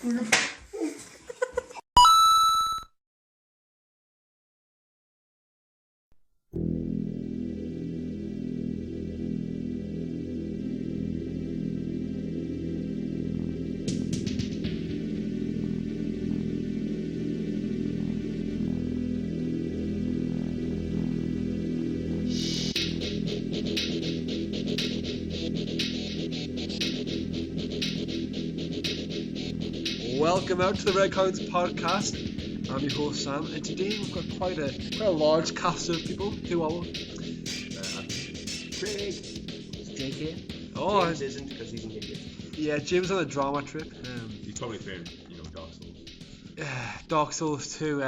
Welcome out to the Red Coins podcast. I'm your host Sam, and today we've got quite a large cast of people. Who are we? Craig. Is Jake here? Oh, James isn't because he's an idiot. Yeah, Jim's on a drama trip. He's probably playing, Dark Souls. Dark Souls 2,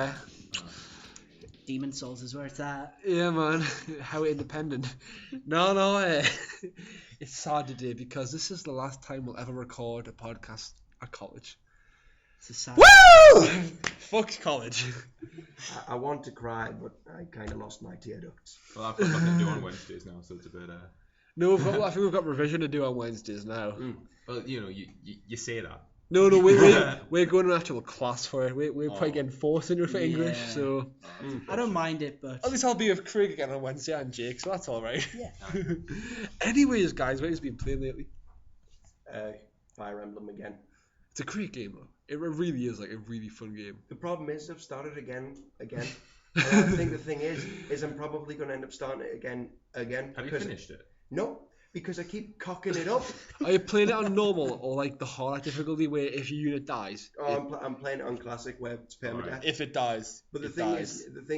Demon Souls is where it's at. Yeah, man. How independent. No. It's sad today because this is the last time we'll ever record a podcast at college. It's a sad. Woo! Fuck college. I want to cry, but I kind of lost my tear ducts. Well, I've got nothing to do on Wednesdays now, so it's a bit. No, I think we've got revision to do on Wednesdays now. Well, you say that. No, we're going to an actual class for it. We're probably getting forced into it for English, so... I don't mind it, but... At least I'll be with Craig again on Wednesday and Jake, so that's alright. Yeah. Anyways, guys, what have you been playing lately? Fire Emblem again. It's a great game, though. It really is like a really fun game. The problem is I've started again. And I think the thing is I'm probably going to end up starting it again. Have you finished it? No, because I keep cocking it up. Are you playing it on normal or like the hard difficulty where if your unit dies? I'm playing it on classic where it's permadeath. Right. If it dies. But the thing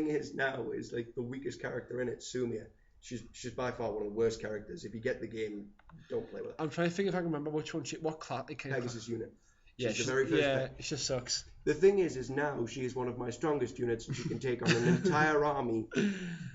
is now is like the weakest character in it, Sumia. She's by far one of the worst characters. If you get the game, don't play with her. I'm trying to think if I can remember which one what class it came. Pegasus unit. She's the very first it just sucks. The thing is now she is one of my strongest units and she can take on an entire army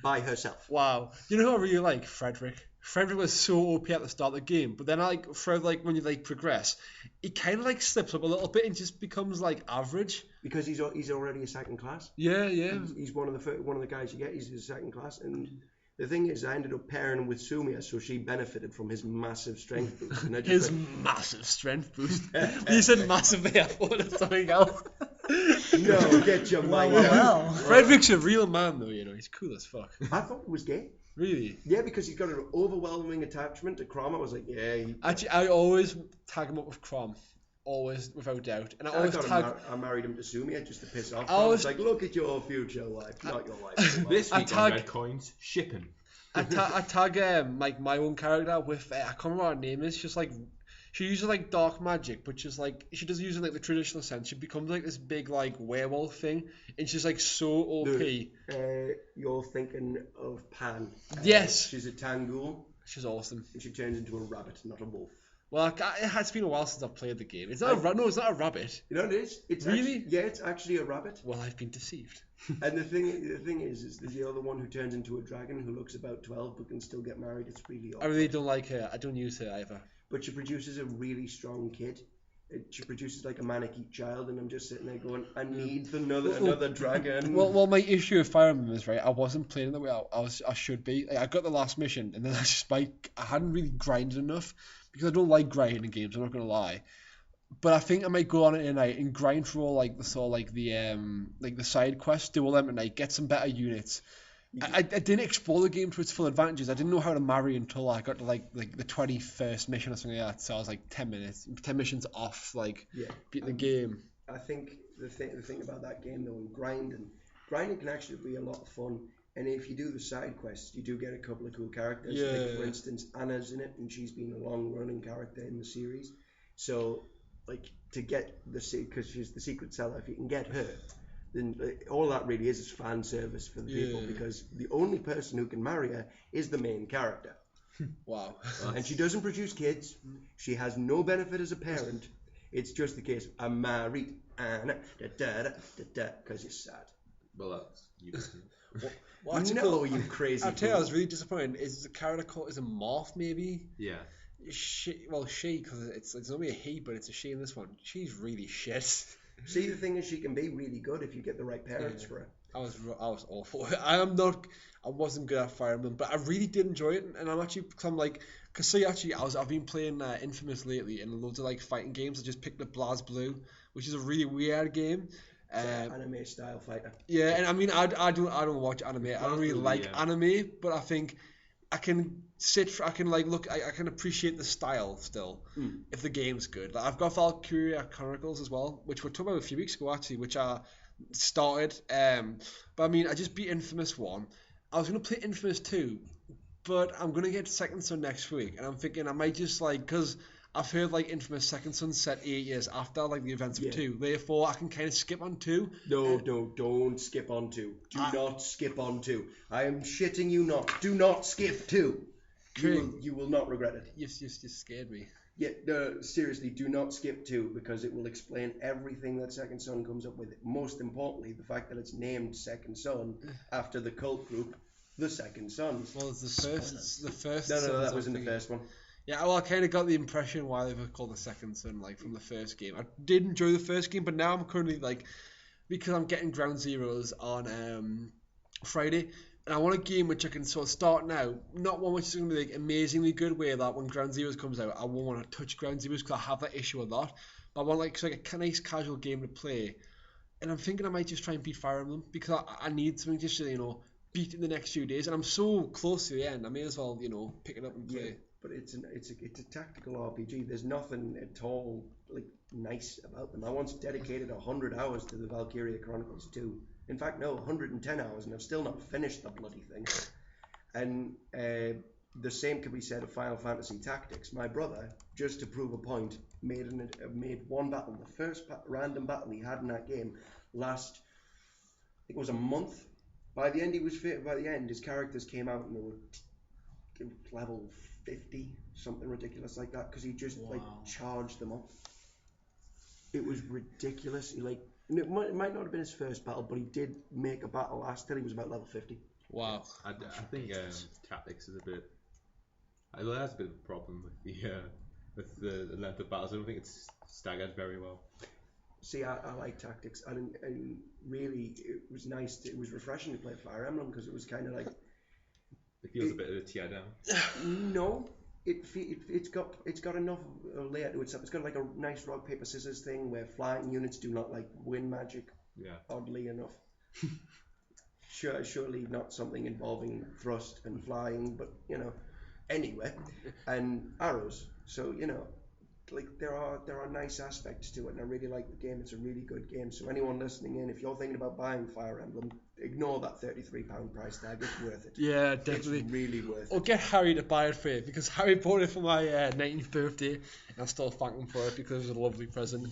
by herself. Wow. You know who I really like? Frederick. Frederick was so OP at the start of the game, but then when you progress, he kind of slips up a little bit and just becomes average. Because he's already a second class. Yeah. He's one of the guys you get. He's a second class, and the thing is, I ended up pairing with Sumia, so she benefited from his massive strength boost. And massive strength boost. You said massively, I thought it was something else. No, get your mind out. Well. Frederick's a real man, though. He's cool as fuck. I thought he was gay. Really? Yeah, because he's got an overwhelming attachment to Crom. I was like, yeah. Actually, I always tag him up with Crom. Always, without doubt. And I married him to Sumia just to piss off. I was like, look at your future life, not your life. This week on Red Coins, shipping. I tag my own character with I can't remember what her name is. She uses dark magic, but she doesn't use it in the traditional sense. She becomes this big werewolf thing, and she's so OP. You're thinking of Pan. Yes. She's a Tangul. She's awesome. And she turns into a rabbit, not a wolf. Well, it has been a while since I've played the game. It's not it's not a rabbit. You know what it is? It's really? It's actually a rabbit. Well, I've been deceived. And the thing is the other one who turns into a dragon who looks about 12 but can still get married. It's really awful. I really don't like her. I don't use her either. But she produces a really strong kid. She produces a manic child, and I'm just sitting there going, I need another dragon. Well, my issue with Fire Emblem is, I wasn't playing the way I should be. I got the last mission, and then I hadn't really grinded enough, because I don't like grinding in games, I'm not going to lie. But I think I might go on it tonight and grind for all the side quests, do all them tonight, get some better units. I didn't explore the game to its full advantages. I didn't know how to marry until I got to the 21st mission or something like that. So I was 10 missions off beating the game. I think the thing about that game though, and grinding can actually be a lot of fun. And if you do the side quests, you do get a couple of cool characters. Yeah. For instance, Anna's in it, and she's been a long running character in the series. So to get because she's the secret seller, if you can get her, then all that really is fan service for the people, because the only person who can marry her is the main character. Wow. And she doesn't produce kids. She has no benefit as a parent. It's just the case, I'm married, Anna, because you're sad. Well, that's you. You crazy. I'll tell you, I was really disappointed. Is the character called a Morph, maybe? Yeah. She, because it's only a he, but it's a she in this one. She's really shit. See, the thing is, she can be really good if you get the right parents for her. I was awful. I wasn't good at Fire Emblem, but I really did enjoy it, and I'm actually, I've been playing Infamous lately, and loads of fighting games. I just picked up BlazBlue, which is a really weird game. Anime style fighter. Yeah, and I mean, I don't watch anime. I don't really like anime, but I think I can I can like look, I can appreciate the style still if the game's good. Like, I've got Valkyria Chronicles as well, which we talked about a few weeks ago actually, which I started. But I mean, I just beat Infamous 1. I was gonna play Infamous 2, but I'm gonna get Second Son next week, and I'm thinking I might just like, because I've heard like Infamous Second Son set 8 years after like the events of 2. Therefore, I can kind of skip on 2. No, don't skip on 2. Do not skip on 2. I am shitting you not. Do not skip 2. You will not regret it. You just scared me. Yeah, no, seriously, do not skip 2 because it will explain everything that Second Son comes up with. Most importantly, the fact that it's named Second Son after the cult group, the Second Sons. Well, it's the first. No, that was in the first one. Yeah, well, I kind of got the impression why they were called the Second Son, like, from the first game. I did enjoy the first game, but now I'm currently, like, because I'm getting Ground Zeroes on Friday, and I want a game which I can sort of start now, not one which is going to be, like, amazingly good, where that when Ground Zeroes comes out, I won't want to touch Ground Zeroes because I have that issue a lot. But I want, like a nice casual game to play, and I'm thinking I might just try and beat Fire Emblem, because I need something just to, beat in the next few days, and I'm so close to the end, I may as well, pick it up and play. Yeah. But it's a tactical RPG. There's nothing at all like nice about them. I once dedicated 100 hours to the Valkyria Chronicles 2. In fact, no, 110 hours, and I've still not finished the bloody thing. And the same could be said of Final Fantasy Tactics. My brother, just to prove a point, made one battle, the first random battle he had in that game, last, I think it was a month. By the end, his characters came out and they were level 50, something ridiculous like that, because he just charged them up. It was ridiculous. It might not have been his first battle, but he did make a battle last till he was about level 50. Wow. I think Tactics is a bit. It has a bit of a problem with the length of battles. I don't think it's staggered very well. See, I like Tactics, and really it was nice. It was refreshing to play Fire Emblem because it was kind of like. It feels a bit of a tear down. No, it's got enough layer to itself. It's got like a nice rock paper scissors thing where flying units do not like wind magic. Yeah. Oddly enough. Surely not something involving thrust and flying, but anyway, and arrows. So like there are nice aspects to it, and I really like the game. It's a really good game. So anyone listening in, if you're thinking about buying Fire Emblem, ignore that £33 price tag. It's worth it. Yeah, definitely. It's really worth it. Or get Harry to buy it for you, because Harry bought it for my 19th birthday, and I still thank him for it because it was a lovely present.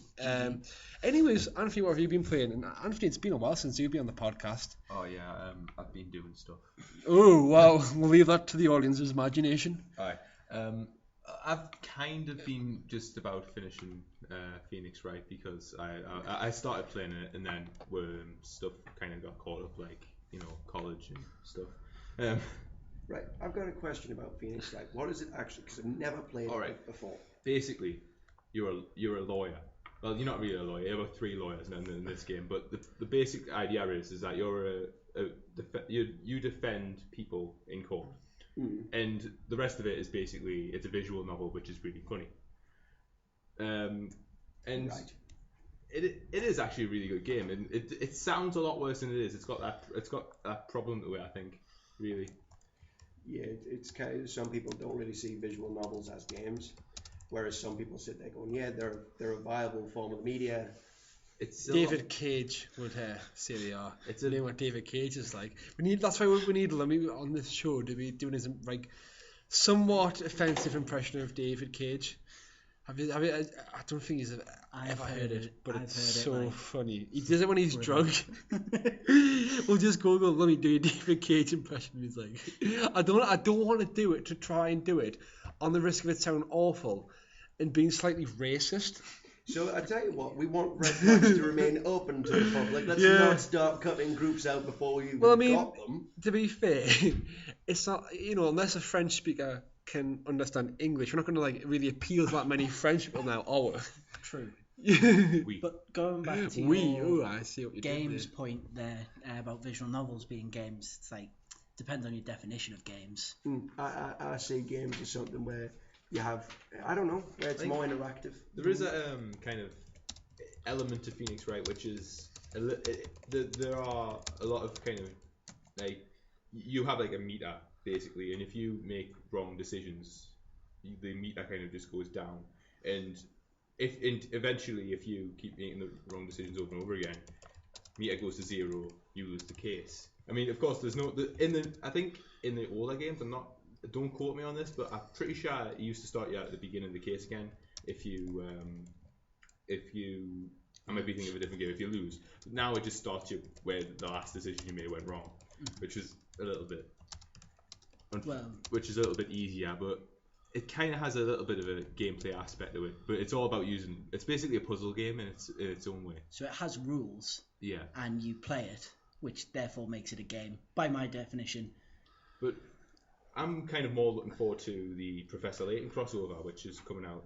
Anyways, Anthony, what have you been playing? And Anthony, it's been a while since you've been on the podcast. Oh yeah, I've been doing stuff. Oh well, we'll leave that to the audience's imagination. Alright. I've kind of been just about finishing Phoenix Wright because I started playing it and then stuff kind of got caught up, like college and stuff. Right, I've got a question about Phoenix Wright. What is it actually? Because I've never played it before. Basically, you're a lawyer. Well, you're not really a lawyer. You have 3 lawyers in this game, but the basic idea is that you defend people in court. And the rest of it is basically it's a visual novel which is really funny. And it is actually a really good game, and it sounds a lot worse than it is. It's got that problem to it, I think, really. Yeah, it's kind of, some people don't really see visual novels as games, whereas some people sit there going, yeah, they're a viable form of the media. It's David Cage would say they are. It's what David Cage is like. That's why we need Lummy on this show to be doing his like somewhat offensive impression of David Cage. I don't think he's ever heard it, but it's so funny. He does it when he's drunk. We'll just Google Lummy do a David Cage impression. He's like, I don't want to do it to try and do it on the risk of it sounding awful and being slightly racist. So I tell you what, we want Red Flags to remain open to the public. Let's not start cutting groups out before you got them. To be fair, it's not, unless a French speaker can understand English, we're not going to like really appeal to that many French people now, are we? True. Oui. But going back to your games point there about visual novels being games, it's like depends on your definition of games. I see games as something where you have, I don't know, where it's more interactive. There is a kind of, element to Phoenix Wright, which is there are a lot of kind of like you have like a meter basically, and if you make wrong decisions, the meter kind of just goes down, and eventually if you keep making the wrong decisions over and over again, meter goes to 0, you lose the case. I mean, of course, there's no I think in the older games, don't quote me on this, but I'm pretty sure it used to start you at the beginning of the case again if you I might be thinking of a different game if you lose. But now it just starts you where the last decision you made went wrong, which is a little bit easier, but it kind of has a little bit of a gameplay aspect to it. But it's all about it's basically a puzzle game in its own way. So it has rules. Yeah. And you play it, which therefore makes it a game, by my definition. But I'm kind of more looking forward to the Professor Layton crossover, which is coming out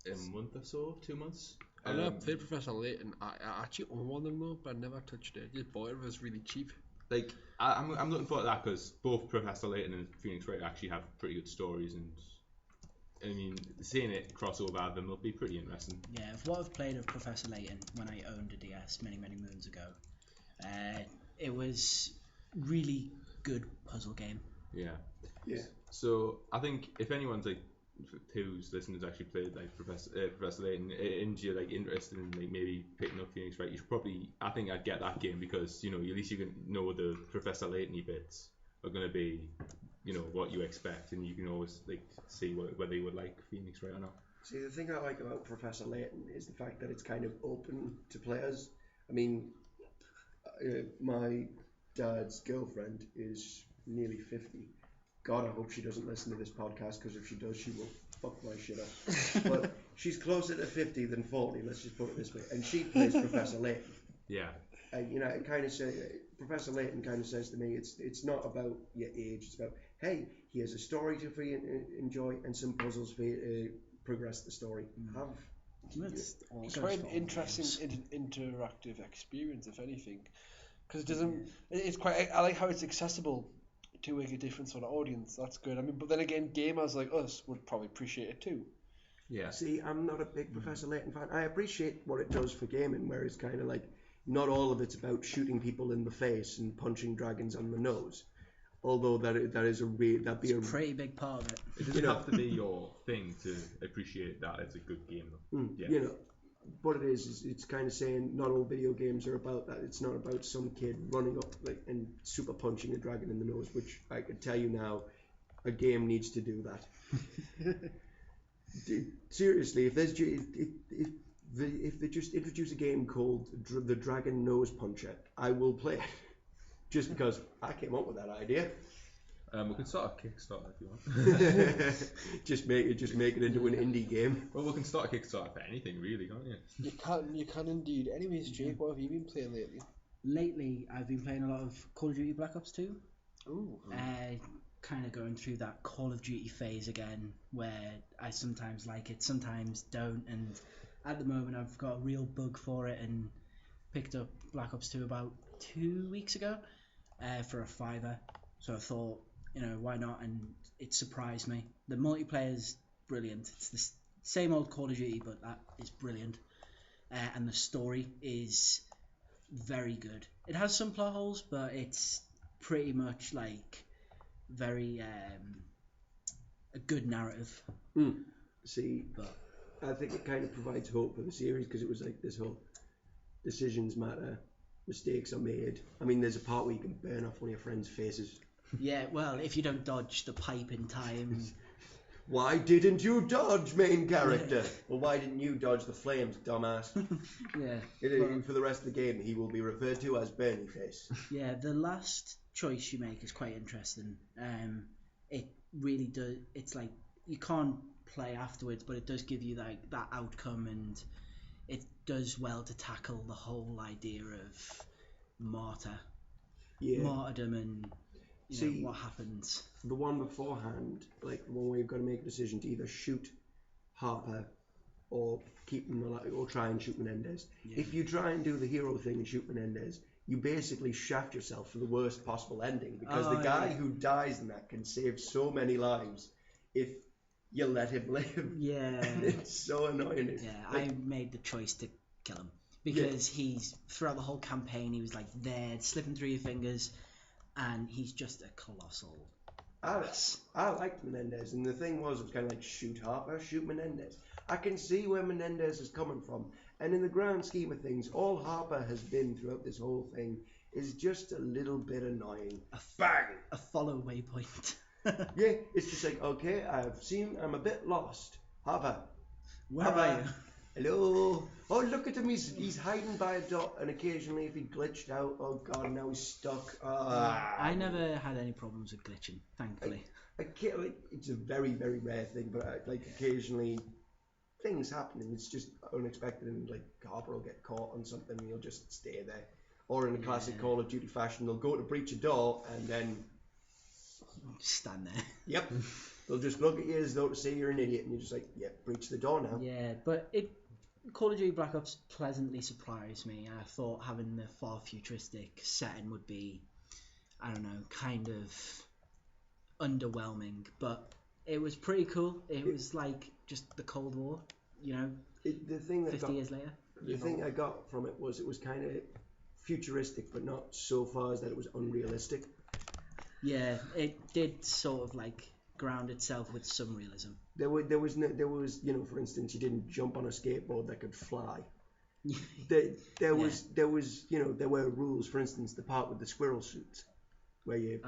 in a month or so, 2 months. I never played Professor Layton. I actually own one of them though, but I never touched it. I just bought it. It was really cheap. Like I'm looking forward to that because both Professor Layton and Phoenix Wright actually have pretty good stories, and I mean seeing it cross over them will be pretty interesting. Yeah, what I've played of Professor Layton when I owned a DS many moons ago, it was really good puzzle game. Yeah. Yeah. So I think if anyone's like who's listeners actually played like Professor Layton and you're like interested in like maybe picking up Phoenix Wright, you should probably, I think I'd get that game because at least you can know the Professor Layton bits are going to be what you expect, and you can always like see whether you would like Phoenix Wright or not. See, the thing I like about Professor Layton is the fact that it's kind of open to players. I mean, my dad's girlfriend is nearly 50. God, I hope she doesn't listen to this podcast, because if she does, she will fuck my shit up. But she's closer to 50 than 40, let's just put it this way. And she plays Professor Layton. Yeah. It kind of Professor Layton kind of says to me, it's not about your age. It's about, hey, here's a story for you to enjoy and some puzzles for you to progress the story. It's quite an interesting interactive experience, if anything, because it doesn't. It's quite. I like how it's accessible to a different sort of audience. That's good. I mean, but then again, gamers like us would probably appreciate it too. Yeah. See, I'm not a big Professor Layton fan. I appreciate what it does for gaming, where it's kind of like not all of it's about shooting people in the face and punching dragons on the nose. Although that'd be a pretty big part of it. It doesn't have to be your thing to appreciate that it's a good game, though. Yeah. What it is it's kind of saying not all video games are about that. It's not about some kid running up and super punching a dragon in the nose, which I can tell you now, a game needs to do that. Seriously, if they just introduce a game called the Dragon Nose Puncher, I will play it. Just because I came up with that idea. We can start a Kickstarter if you want. just make it into an indie game. Well, we can start a Kickstarter for anything, really, can't you? You can indeed. Anyways, Jake, what have you been playing lately? Lately, I've been playing a lot of Call of Duty Black Ops 2. Ooh. Kind of going through that Call of Duty phase again, where I sometimes like it, sometimes don't, and at the moment I've got a real bug for it, and picked up Black Ops 2 about 2 weeks ago for a $5. So I thought, why not? And it surprised me. The multiplayer's brilliant. It's the same old Call of Duty, but that is brilliant. And the story is very good. It has some plot holes, but it's pretty much like very a good narrative. See, but I think it kind of provides hope for the series, because it was like this whole decisions matter, mistakes are made. I mean, there's a part where you can burn off one of your friends' faces. Yeah, well, if you don't dodge the pipe in time. Why didn't you dodge, main character? Well, why didn't you dodge the flames, dumbass? Yeah. For the rest of the game, he will be referred to as Bernie Face. Yeah, the last choice you make is quite interesting. It really does. It's like you can't play afterwards, but it does give you like that outcome, and it does well to tackle the whole idea of martyrdom, and see what happens. The one beforehand, like the one where you've got to make a decision to either shoot Harper or keep him alive, or try and shoot Menendez. Yeah. If you try and do the hero thing and shoot Menendez, you basically shaft yourself for the worst possible ending, because the guy who dies in that can save so many lives if you let him live. Yeah. And it's so annoying. Yeah, I made the choice to kill him. Because he's, throughout the whole campaign, he was like there, slipping through your fingers, and he's just a colossal ass. I liked Menendez, and the thing was, it was kind of like shoot Harper, shoot Menendez. I can see where Menendez is coming from, and in the grand scheme of things, all Harper has been throughout this whole thing is just a little bit annoying. Bang! A follow waypoint. Yeah, it's just like, okay, I'm a bit lost. Harper. Where are you? Hello. Oh, look at him. He's hiding by a dot, and occasionally if he glitched out, oh god, now he's stuck. I never had any problems with glitching, thankfully. It's a very, very rare thing, but like occasionally things happen and it's just unexpected, and like Harper will get caught on something and he'll just stay there. Or in a classic Call of Duty fashion, they'll go to breach a door and then stand there. Yep. They'll just look at you as though to say you're an idiot, and you're just like, yep, breach the door now. Yeah, but Call of Duty Black Ops pleasantly surprised me. I thought having the far futuristic setting would be, I don't know, kind of underwhelming, but it was pretty cool. It was like just the Cold War, you know, The thing that 50 years later. The thing I got from it was kind of futuristic, but not so far as that it was unrealistic. Yeah, it did sort of like ground itself with some realism. There was for instance, you didn't jump on a skateboard that could fly. There were rules. For instance, the part with the squirrel suits, where you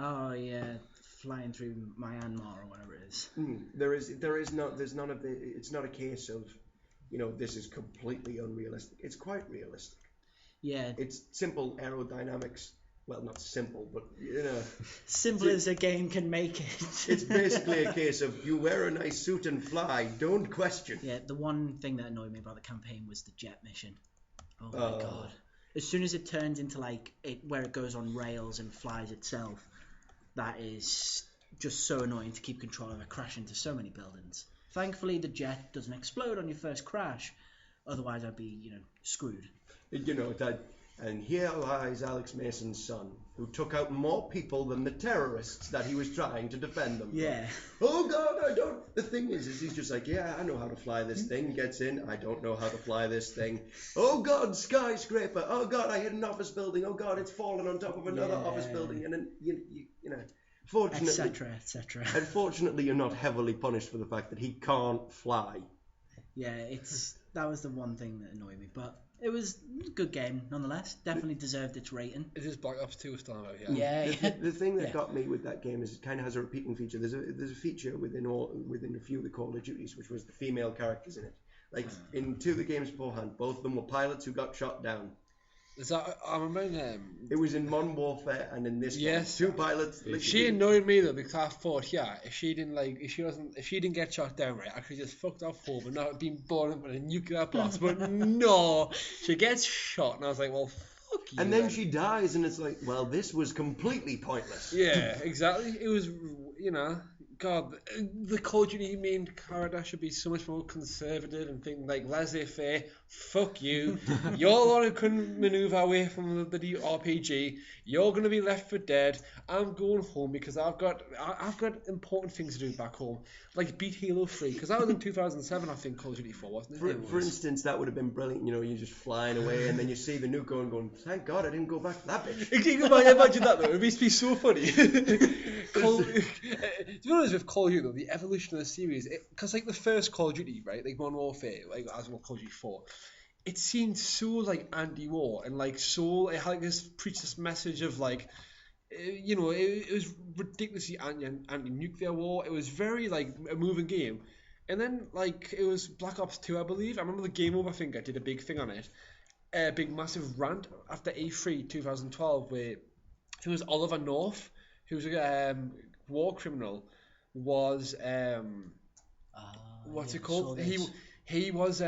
flying through Myanmar or whatever it is. There's none of the. It's not a case of, this is completely unrealistic. It's quite realistic. Yeah. It's simple aerodynamics. Well, not simple, but simple as a game can make it. It's basically a case of you wear a nice suit and fly. Don't question. Yeah, the one thing that annoyed me about the campaign was the jet mission. Oh my god! As soon as it turns into like where it goes on rails and flies itself, that is just so annoying to keep control of. It crash into so many buildings. Thankfully, the jet doesn't explode on your first crash. Otherwise, I'd be screwed. And here lies Alex Mason's son, who took out more people than the terrorists that he was trying to defend them. Yeah. Oh God, I don't. The thing is he's just like, yeah, I know how to fly this thing. Gets in, I don't know how to fly this thing. Oh God, skyscraper. Oh God, I hit an office building. Oh God, it's fallen on top of another office building. And then fortunately, etc. Unfortunately, you're not heavily punished for the fact that he can't fly. Yeah, that was the one thing that annoyed me, but. It was a good game, nonetheless. Definitely deserved its rating. It is Black Ops 2 still out, yeah. The thing that got me with that game is it kind of has a repeating feature. There's a feature within a few of the Call of Duties, which was the female characters in it. Like in two of the games beforehand, both of them were pilots who got shot down. Is that? I remember. It was in Modern Warfare and in this yes, one, two pilots. She annoyed me though because I thought, if she didn't get shot down right, I could just fucked off home and not been born up with a nuclear blast. But no, she gets shot, and I was like, well, fuck you. And then she dies, and it's like, well, this was completely pointless. Yeah, exactly. It was, God, the Call of Duty main character should be so much more conservative and think like laissez-faire. Fuck you. You're the one who couldn't maneuver away from the RPG. You're going to be left for dead. I'm going home because I've got important things to do back home. Like beat Halo 3, because that was in 2007, I think, Call of Duty 4, wasn't it? For instance, that would have been brilliant. You're just flying away, and then you see the nuke going, thank God I didn't go back to that bitch. Imagine that, though. It would be so funny. To be honest with Call of Duty, though, the evolution of the series, because like the first Call of Duty, right, like Modern Warfare, like as well Call of Duty 4, it seemed so like anti-war and like so it had like this preached this message of like, it was ridiculously anti-nuclear war. It was very like a moving game, and then like it was Black Ops 2, I believe. I remember the Game Over thing. I did a big thing on it, a big massive rant after E3 2012 where it was Oliver North, who was a war criminal, was what's it called? He was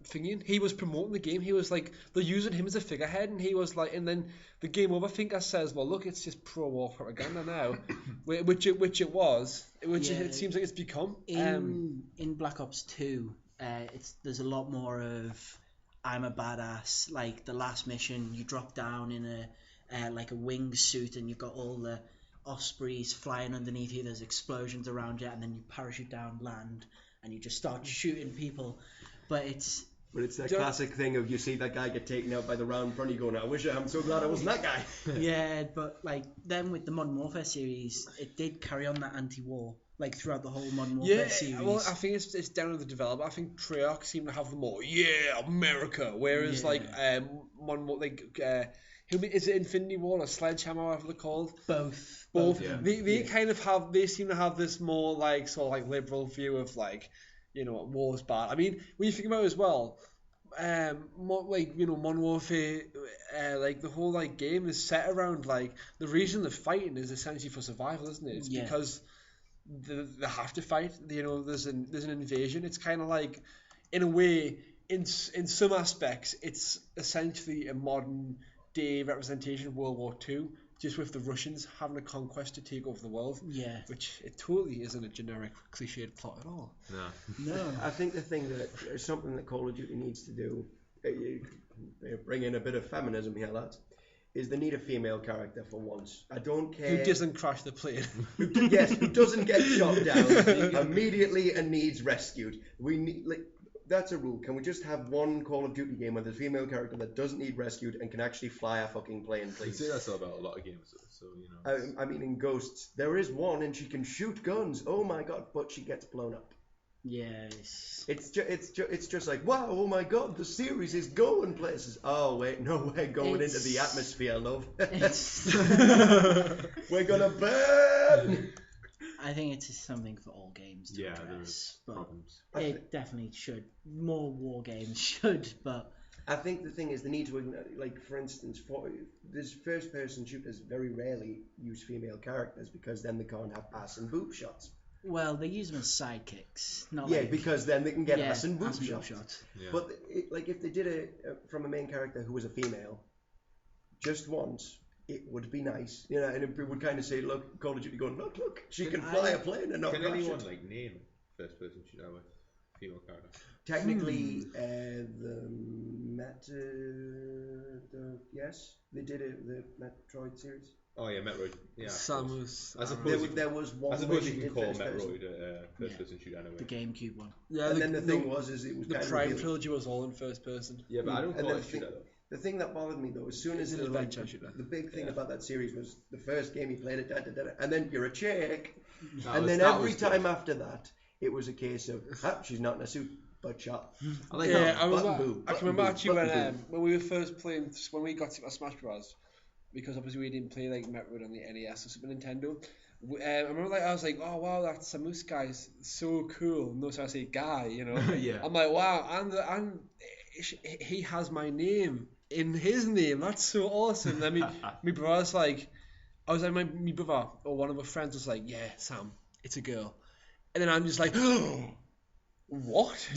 thinking, he was promoting the game. He was like, they're using him as a figurehead, and he was like, and then the Game Over thinker says, well, look, it's just pro-war propaganda now, which it was, it seems like it's become. In Black Ops 2, there's a lot more of I'm a badass. Like the last mission, you drop down in a wingsuit, and you've got all the Ospreys flying underneath you. There's explosions around you, and then you parachute down, land, and you just start shooting people. But But it's that Do you- classic thing of you see that guy get taken out by the round front, you going, I'm so glad I wasn't that guy. Yeah, but like then with the Modern Warfare series, it did carry on that anti-war like throughout the whole Modern Warfare series. well, I think it's down to the developer. I think Treyarch seem to have them all. Yeah, America. Whereas who is it? Infinity War or Sledgehammer, whatever they're called. Both. Yeah. They kind of have. They seem to have this more like sort of like liberal view of like, war's bad. I mean, when you think about it as well, Modern Warfare, like the whole like game is set around like the reason they're fighting is essentially for survival, isn't it? It's because they have to fight. There's an invasion. It's kind of like, in a way, in some aspects, it's essentially a modern day representation of World War II, just with the Russians having a conquest to take over the world. Yeah. Which it totally isn't a generic cliched plot at all. No. I think the thing that something that Call of Duty needs to do, bring in a bit of feminism here, lads, is they need a female character for once. I don't care. Who doesn't crash the plane? Who doesn't get shot down immediately and needs rescued. We need, that's a rule. Can we just have one Call of Duty game with a female character that doesn't need rescued and can actually fly a fucking plane, please? You say that's about a lot of games, so I mean, in Ghosts, there is one and she can shoot guns. Oh my god, but she gets blown up. Yes. It's just like, wow, oh my god, the series is going places. Oh wait, no, we're going into the atmosphere, love. We're gonna burn. I think it's something for all games to address, but problems. it definitely should. More war games should, but I think the thing is, they need to, like, for instance, this first-person shooters very rarely use female characters because then they can't have ass and boob shots. Well, they use them as sidekicks. Because then they can get ass and boob shots. Yeah. But if they did it from a main character who was a female, just once, it would be nice, and it would kind of say, look, Call of Duty going, look, she can fly a plane and not Can crash anyone it. name first-person shooter with female character? Technically, yes, they did it. The Metroid series. Oh yeah, Metroid. Yeah. Samus. I suppose There was one. I suppose where you she can did call first person. Metroid a first-person shooter anyway. the GameCube one. Yeah, And then the thing was it was the kind Prime of trilogy was all in first person. Yeah, but I don't And call then it shooter though. the thing that bothered me though, as soon as It's an the, like, adventure shooter. the big thing about that series was the first game you played it, and then you're a chick, That and was- then that every was good. time after that, it was a case of she's not in a suit, butt shot. I like Yeah, that. I Button remember. boob, I can button remember boob, actually button when we were first playing, when we got to Smash Bros. Because obviously we didn't play like Metroid on the NES or Super Nintendo. I remember I was like, oh wow, that Samus guy's so cool. Notice I say guy, Yeah. I'm like, wow, and he has my name in his name. That's so awesome. And then my brother's like, I was like, my brother or one of my friends was like, yeah, Sam, it's a girl. And then I'm just like, what?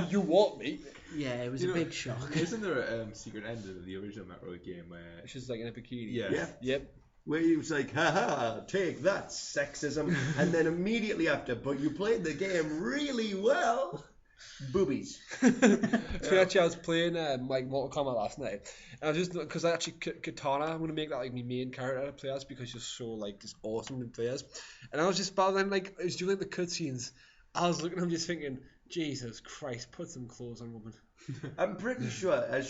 You what, mate? Yeah, it was a big shock. Isn't there a secret ending of the original Metroid game where? She's like in a bikini. Yeah. Yep. Where he was like, haha, take that, sexism. And then immediately after, but you played the game really well. Boobies. So actually, I was playing like Mortal Kombat last night, and I was just because I actually Katana, I'm gonna make that like my main character to play as because she's so like just awesome to play as. And I was just battling like I was doing like the cutscenes. I was looking, I'm just thinking, Jesus Christ, put some clothes on, woman. I'm pretty sure if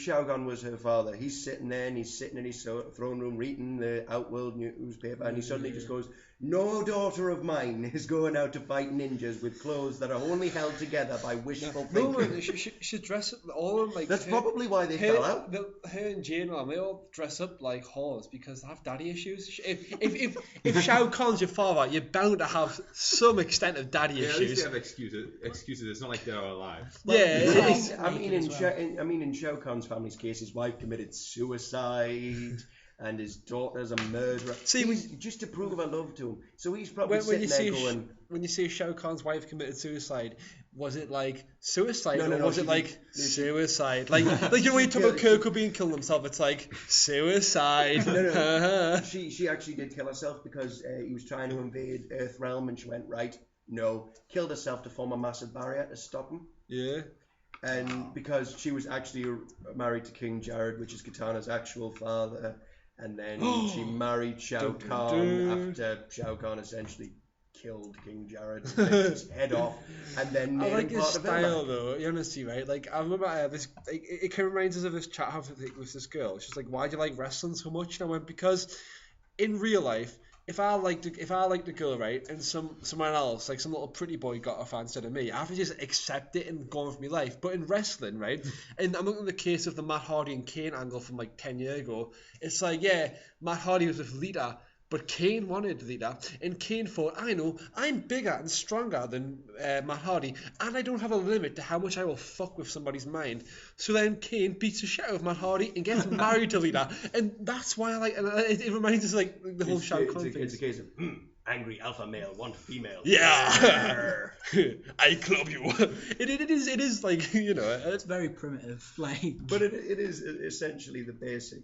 Shao Kahn was her father, he's sitting there and he's sitting in his throne room reading the Outworld newspaper, and he suddenly just goes, no daughter of mine is going out to fight ninjas with clothes that are only held together by wishful No, thinking. man, she dress up all of them like. That's probably why they fell out. Her and Jane, they all dress up like whores because they have daddy issues. If Shao Kahn's your father, you're bound to have some extent of daddy Yeah, at least issues. they have excuses. It's not like they're alive. I mean, in Shao Kahn's family's case, his wife committed suicide, and his daughter's a murderer. Just to prove her love to him. So he's probably sitting there going. When you say Shao Kahn's wife committed suicide, was it like suicide No, or was it like suicide? Like you know when you talk about Kurt Cobain killing himself, it's like suicide. No. She actually did kill herself because he was trying to invade Earthrealm, and she went right. No, killed herself to form a massive barrier to stop him. Yeah. And because she was actually married to King Jared, which is Katana's actual father, and then she married Shao Kahn after Shao Kahn essentially killed King Jared and ripped his head off, and then made I like him his part of style Elmac. though. You honestly, right? Like I remember this. It kind of reminds us of this chat I have with this girl. She's like, "Why do you like wrestling so much?" And I went, "Because in real life, if I liked a girl, right, and someone else, like some little pretty boy, got a fan instead of me, I have to just accept it and go on with my life. But in wrestling, right, and I'm looking at the case of the Matt Hardy and Kane angle from like 10 years ago. It's like, yeah, Matt Hardy was with Lita, but Kane wanted Lita, and Kane thought, I know, I'm bigger and stronger than Matt Hardy, and I don't have a limit to how much I will fuck with somebody's mind. So then Kane beats the shit out of Matt Hardy and gets married to Lita, and that's why I like. And it reminds us like the whole Shao Kahn thing. It's a case of angry alpha male want female. Yeah, I club you. It is like It's very primitive, like. But it is essentially the basic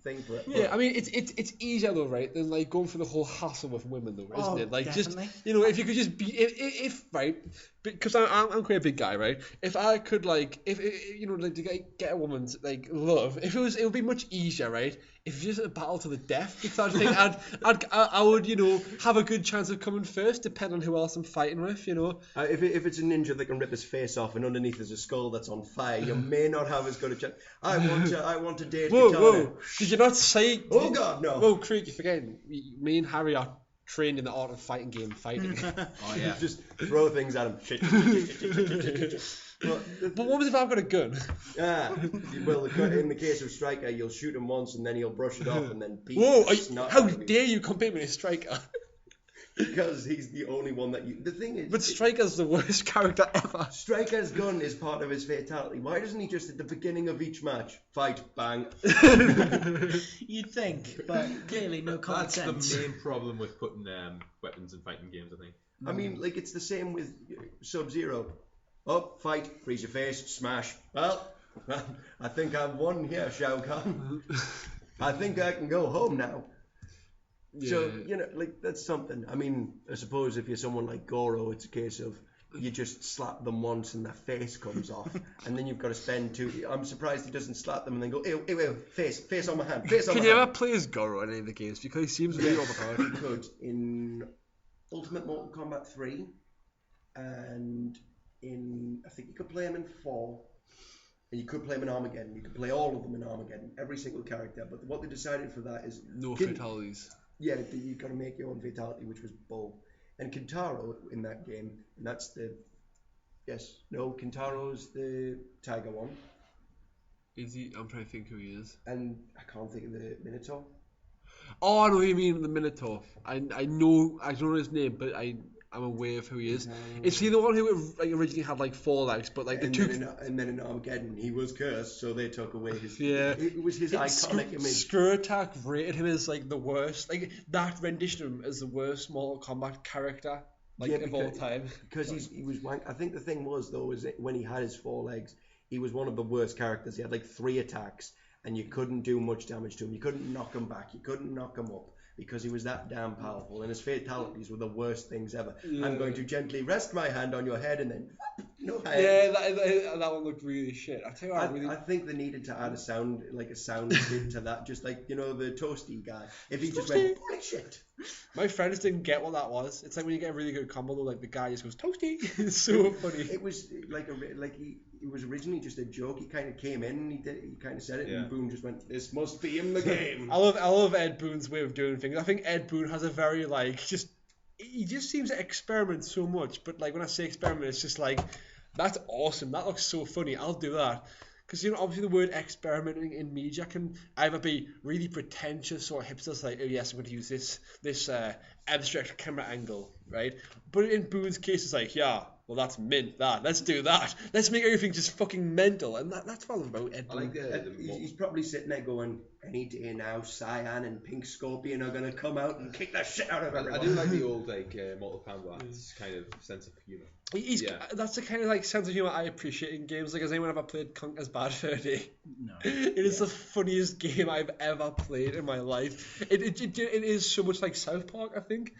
thing for it. Yeah, I mean it's easier though, right, than like going through the whole hassle with women though, isn't it? Like definitely. just if you could just be if right, because I'm quite a big guy, right? If I could like if like to get a woman's like love, it would be much easier, right? If it's just a battle to the death, because I think I would have a good chance of coming first, depending on who else I'm fighting with, If it's a ninja that can rip his face off and underneath there's a skull that's on fire, you may not have as good a chance. I want to date Katana. Whoa! Did you not say? Oh God, no! Whoa, Creek, you're forgetting. Me and Harry are trained in the art of fighting game fighting. Oh yeah. Just throw things at him. Shit. But what if I've got a gun? Well, in the case of Striker, you'll shoot him once and then he'll brush it off and then beat Whoa! the snot How out of you. dare you compare me to Striker? Because he's the only one that you. The thing is, But Striker's the worst character ever. Striker's gun is part of his fatality. Why doesn't he just at the beginning of each match fight, bang? You'd think, but clearly no common That's sense. the main problem with putting weapons in fighting games, I think. I mean, like it's the same with Sub-Zero. Up, fight, freeze your face, smash. Well, I think I've won here, Shao Kahn. I think I can go home now. Yeah. So, like, that's something. I mean, I suppose if you're someone like Goro, it's a case of you just slap them once and their face comes off, and then you've got to spend two. I'm surprised he doesn't slap them and then go, ew, ew, ew, face on my hand, face on Can my you hand. ever play as Goro in any of the games? Because he seems really overpowered. You could in Ultimate Mortal Kombat 3, and I think you could play him in 4, and you could play him in Armageddon. You could play all of them in Armageddon, every single character. But what they decided for that is No fatalities. Yeah, you've got to make your own fatality, which was Bull. And Kintaro in that game, and that's Kintaro's the Tiger one. Is he? I'm trying to think who he is. And I can't think of the Minotaur. Oh, I know who you mean, the Minotaur. I don't know his name, but I'm aware of who he is. Is he the one who originally had like 4 legs, but like and then in Armageddon he was cursed, so they took away his. Yeah. It was his iconic image. Screw Attack rated him as like the worst. Like that rendition of him as the worst Mortal Kombat character of all time. Because he was wank. I think the thing was though is that when he had his 4 legs, he was one of the worst characters. He had like 3 attacks, and you couldn't do much damage to him. You couldn't knock him back. You couldn't knock him up. Because he was that damn powerful, and his fatalities were the worst things ever. Yeah. I'm going to gently rest my hand on your head, and then no hand. Yeah, that one looked really shit. I tell you what, I think they needed to add a sound bit to that, just like the toasty guy. If he just went holy shit. My friends didn't get what that was. It's like when you get a really good combo, though, like the guy just goes toasty. It's so funny. It was it was originally just a joke. He kind of came in and he kind of said it, and Boone just went, "This must be in the game." I love Ed Boone's way of doing things. I think Ed Boone has a very he just seems to experiment so much. But like when I say experiment, it's just like that's awesome. That looks so funny. I'll do that. Because obviously the word experimenting in media can either be really pretentious or hipsters, like, oh yes, I'm going to use this abstract camera angle, right? But in Boone's case, it's like, yeah, well that's mint. Let's do that. Let's make everything just fucking mental, and that's what I love about Ed Boone. He's probably sitting there going, any day now, Cyan and Pink Scorpion are going to come out and kick the shit out of everyone. I do like the old Mortal Kombat kind of sense of humour. That's the kind of sense of humour I appreciate in games. Like, has anyone ever played Conker's Bad Fur Day? No. It is the funniest game I've ever played in my life. It is so much like South Park, I think.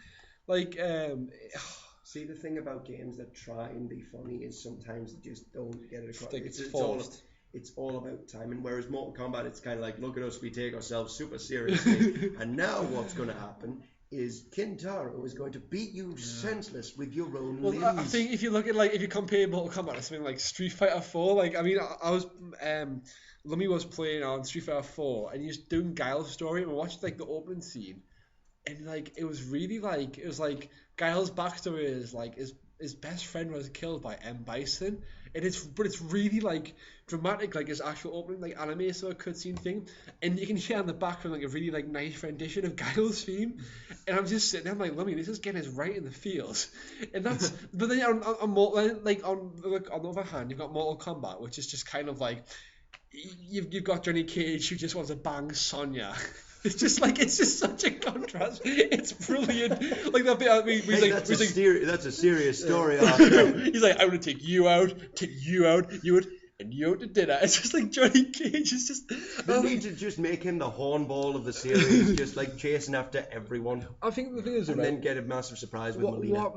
See, the thing about games that try and be funny is sometimes they just don't get it across. It's all about timing. Whereas Mortal Kombat, it's kind of like, look at us, we take ourselves super seriously. And now what's going to happen is Kintaro is going to beat you senseless with your own Well, limbs. I think if you look at if you compare Mortal Kombat to something like Street Fighter 4, I was Lummy was playing on Street Fighter 4, and he was doing Guile's story, and we watched the opening scene, and it was really Guile's backstory is his best friend was killed by M. Bison, and it's really dramatic, his actual opening anime sort of cutscene thing, and you can hear in the background a really nice rendition of Guile's theme, and I'm just sitting there Lummy, this is getting us right in the feels, and that's but then on the other hand you've got Mortal Kombat, which is just kind of you've got Johnny Cage who just wants to bang Sonya. It's just such a contrast. It's brilliant. That bit that's a serious story. He's like, I want to take you out, and you out to dinner. It's just Johnny Cage is just. They need to just make him the hornball of the series, just chasing after everyone. I think the thing is, then get a massive surprise with Melina.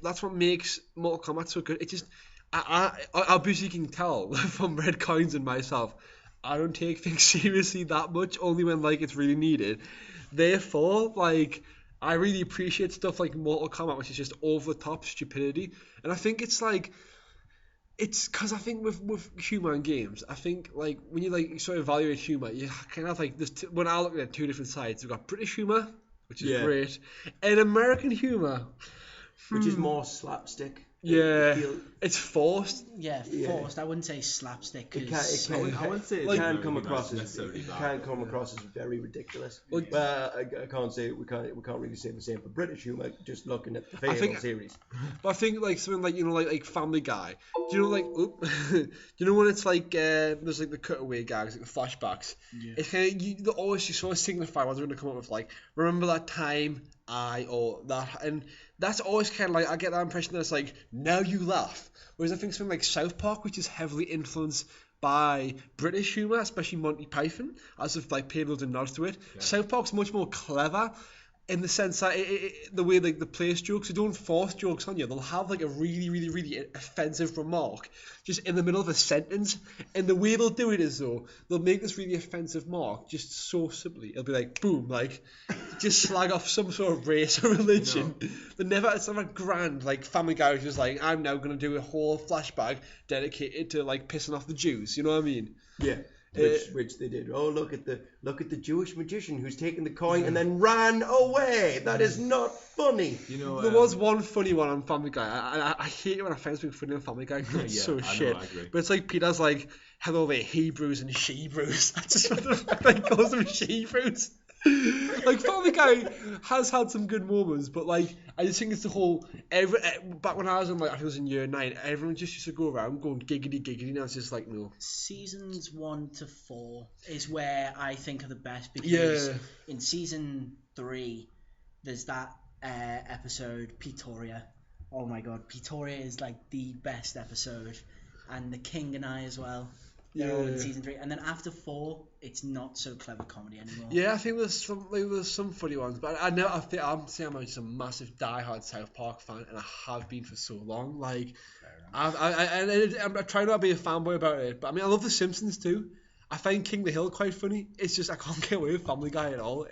That's what makes Mortal Kombat so good. It just, I obviously can tell from Red Coins and myself, I don't take things seriously that much, only when it's really needed. Therefore, I really appreciate stuff like Mortal Kombat, which is just over the top stupidity. And I think it's it's because I think with humor in games, I think when you sort of evaluate humor, you kind of when I look at two different sides, we've got British humor, which is great, and American humor, which is more slapstick. Yeah, it's forced. Yeah, forced. I wouldn't say slapstick. I wouldn't say it can come across as very ridiculous. Well, I can't say we can't really say the same for British humor. Just looking at the Fable series. But I think something like Family Guy. Do you know do you know when it's there's the cutaway gags, the flashbacks? Yeah. It's kind of they always just sort of signify what they're going to come up with. Remember that time or that, and that's always kind of I get that impression that it's now you laugh. Whereas I think something like South Park, which is heavily influenced by British humour, especially Monty Python, as if paid loads of nods to it. Yeah. South Park's much more clever in the sense that the way they place jokes, they don't force jokes on you. They'll have a really, really, really offensive remark just in the middle of a sentence, and the way they'll do it is they'll make this really offensive mark just so simply. It'll be boom, just slag off some sort of race or religion. No. It's never grand Family Guy is just I'm now going to do a whole flashback dedicated to pissing off the Jews. You know what I mean? Yeah. Which they did. Oh, look at the Jewish magician who's taken the coin and then ran away. That is not funny. There was one funny one on Family Guy. I hate it when I find something funny on Family Guy. It's so shit. I agree. But it's Peter's hello there, Hebrews and Shebrews. I just what the fuck calls them Shebrews. Family Guy has had some good moments, but I just think it's the whole back when I was I was in year 9, everyone just used to go around going giggity. Now it's just no. Seasons 1 to 4 is where I think are the best, because in season 3 there's that episode Pretoria. Oh my god, Pretoria is the best episode, and The King and I as well. They're all in season 3, and then after 4, it's not so clever comedy anymore. Yeah, I think there's some funny ones, but I'm just a massive diehard South Park fan, and I have been for so long. I'm trying not to be a fanboy about it, but I love The Simpsons too. I find King of the Hill quite funny. It's just I can't get away with Family Guy at all.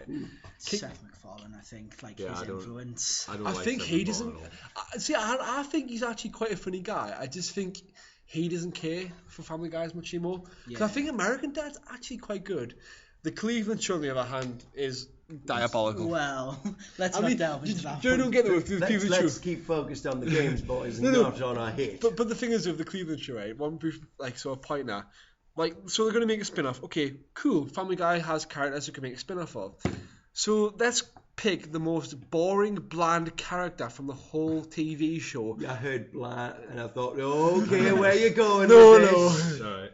Seth MacFarlane, I think, his influence. I think he doesn't. I think he's actually quite a funny guy. I just think he doesn't care for Family Guy as much anymore. Because I think American Dad's actually quite good. The Cleveland Show, on the other hand, is diabolical. Well, let's not delve into that. Don't get the Cleveland Show. Let's keep focused on the games, boys, and not on our hate. But the thing is, with the Cleveland Show, right? One brief sort of point now. So they're going to make a spin-off. Okay, cool. Family Guy has characters who can make a spin-off of. So let's pick the most boring, bland character from the whole TV show. Yeah, I heard bland, and I thought, okay, where you going? No. Sorry.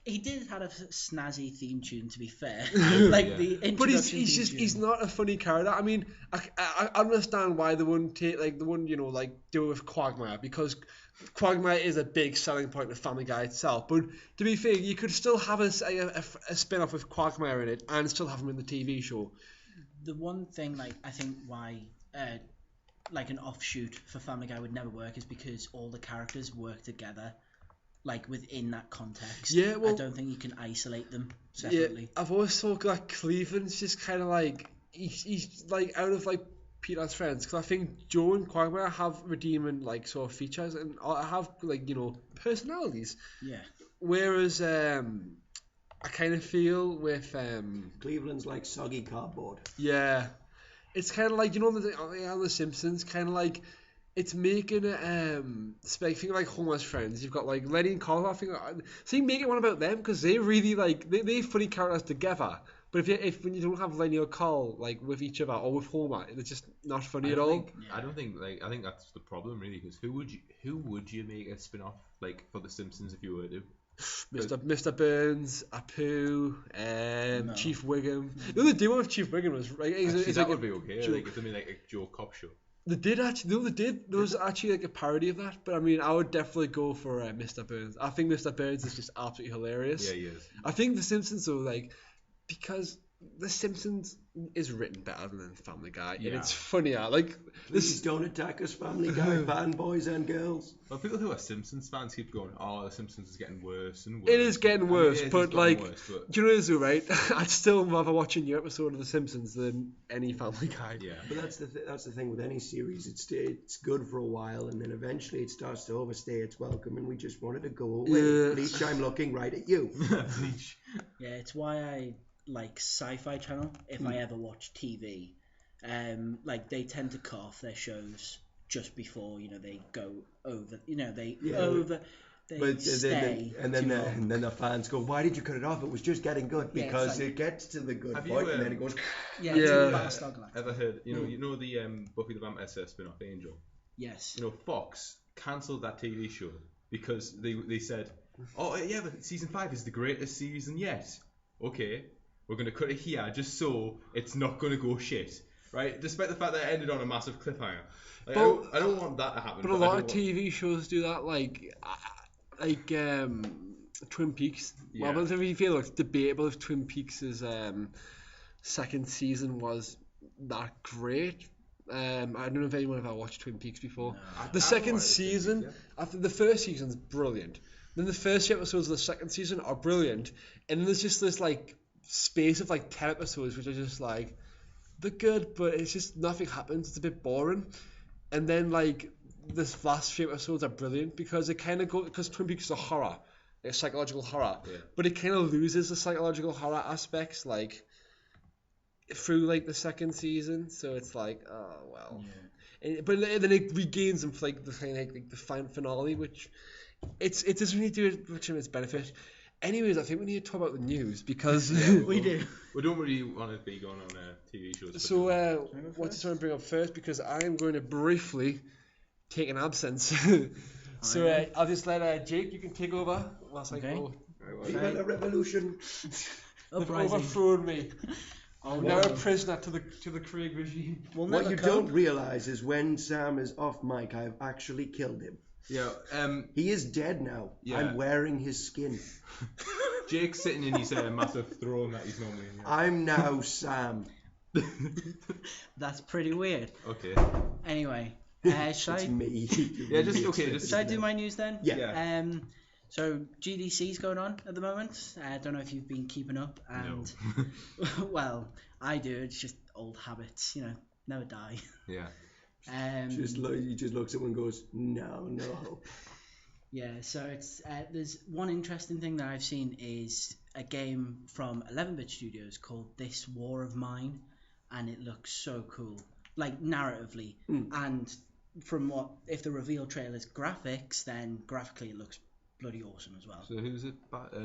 He did have a snazzy theme tune, to be fair. The introduction. But he's not a funny character. I understand why they wouldn't take do it with Quagmire, because Quagmire is a big selling point of Family Guy itself. But to be fair, you could still have a spin-off with Quagmire in it and still have him in the TV show. The one thing, I think why, an offshoot for Family Guy would never work is because all the characters work together, within that context. Yeah, well, I don't think you can isolate them separately. Yeah, I've always thought Cleveland's just kind of he's like out of like Peter's friends, because I think Joe and Quagmire have redeeming like sort of features and have like, you know, personalities. Yeah. Whereas I kind of feel with Cleveland's like soggy cardboard. yeah, it's kind of like, you know, the Simpsons, kind of like it's making it speaking of like homeless friends, you've got like Lenny and Carl. I think so you make it one about them, because they really like they funny characters together. But if when you don't have Lenny or Carl like with each other or with Homer, it's just not funny at all. I don't think like I think that's the problem really, because who would you make a spin off like for the Simpsons if you were to? Mr. Burns, Apu, No. Chief Wiggum. No, the deal with Chief Wiggum was right. Actually, that like would be okay. Like it's something like a Joe Cop show. they did actually. No, they did. There was actually like a parody of that. But I mean, I would definitely go for Mr. Burns. I think Mr. Burns is just absolutely hilarious. Yeah, he is. I think The Simpsons though, like, because The Simpsons is written better than Family Guy, and Yeah. it's funnier. Like Please don't attack us, Family Guy fan, boys and girls. Well, people who are Simpsons fans keep going, "Oh, the Simpsons is getting worse and worse." it is getting I mean, worse, it is but getting like, worse, but do you know what it is though, right? I'd still rather watch a new episode of The Simpsons than any Family Guy. yeah. But that's the thing with any series. It's good for a while, and then eventually it starts to overstay its welcome, and we just want it to go away. Yeah. Bleach, I'm looking right at you. Bleach. Yeah, it's why I like Sci-Fi Channel if I ever watch TV. Like they tend to cut off their shows just before, you know, they go over, you know, they stay and then the fans go, "Why did you cut it off? It was just getting good." Yeah, it's Because like- it gets to the good Have point, you, and then it goes. yeah, Yeah. it's Battlestar Galactica. Ever heard? You know the Buffy the Vampire Slayer spin-off Angel. Yes. You know, Fox cancelled that TV show because they said, "Oh yeah, but season 5 is the greatest season yet." Okay, we're gonna cut it here just so it's not gonna go shit, right? Despite the fact that it ended on a massive cliffhanger. Like, But- I don't want that to happen. But a I lot don't of want- TV shows do that, like Twin Peaks. Yeah. Well, but if you feel it's debatable if Twin Peaks' second season was that great. I don't know if anyone ever watched Twin Peaks before. No. The I second watched Twin Peaks, season, yeah. after the first season's brilliant. Then the first few episodes of the second season are brilliant, and then there's just this like space of like 10 episodes which are just like they're good, but it's just nothing happens. It's a bit boring. And then like this last few episodes are brilliant because it kind of because Twin Peaks is a horror, a psychological horror, Yeah. but it kind of loses the psychological horror aspects like through like the second season. So it's like, oh well. But then it regains them for like the kind of like the final finale, which it doesn't really do it much of its benefit. Anyways, I think we need to talk about the news because We do. We don't really want to be going on TV shows. So, go what first? do you want to bring up first? Because I am going to briefly take an absence. So, Alright. I'll just let Jake, you can take over whilst I Okay. go. Viva la revolution! They've Uprising. overthrown me. Oh, I'm now a prisoner to the Craig regime. We'll What never you cope. don't realise is when Sam is off mic, I've actually killed him. yeah, He is dead now. Yeah. I'm wearing his skin. Jake's sitting in his massive throne that he's normally in. I'm now Sam. That's pretty weird. Okay. Anyway, shall It's I? me. Yeah, just okay. Just Shall I do my news then? Yeah. So GDC's going on at the moment. I don't know if you've been keeping up, and well, I do. It's just old habits, you know, never die. Yeah. He just looks at one and goes, no. Yeah, so it's there's one interesting thing that I've seen is a game from 11-bit studios called This War of Mine, and it looks so cool, like narratively, and from what if the reveal trailer's graphics, then graphically it looks bloody awesome as well. So who's it?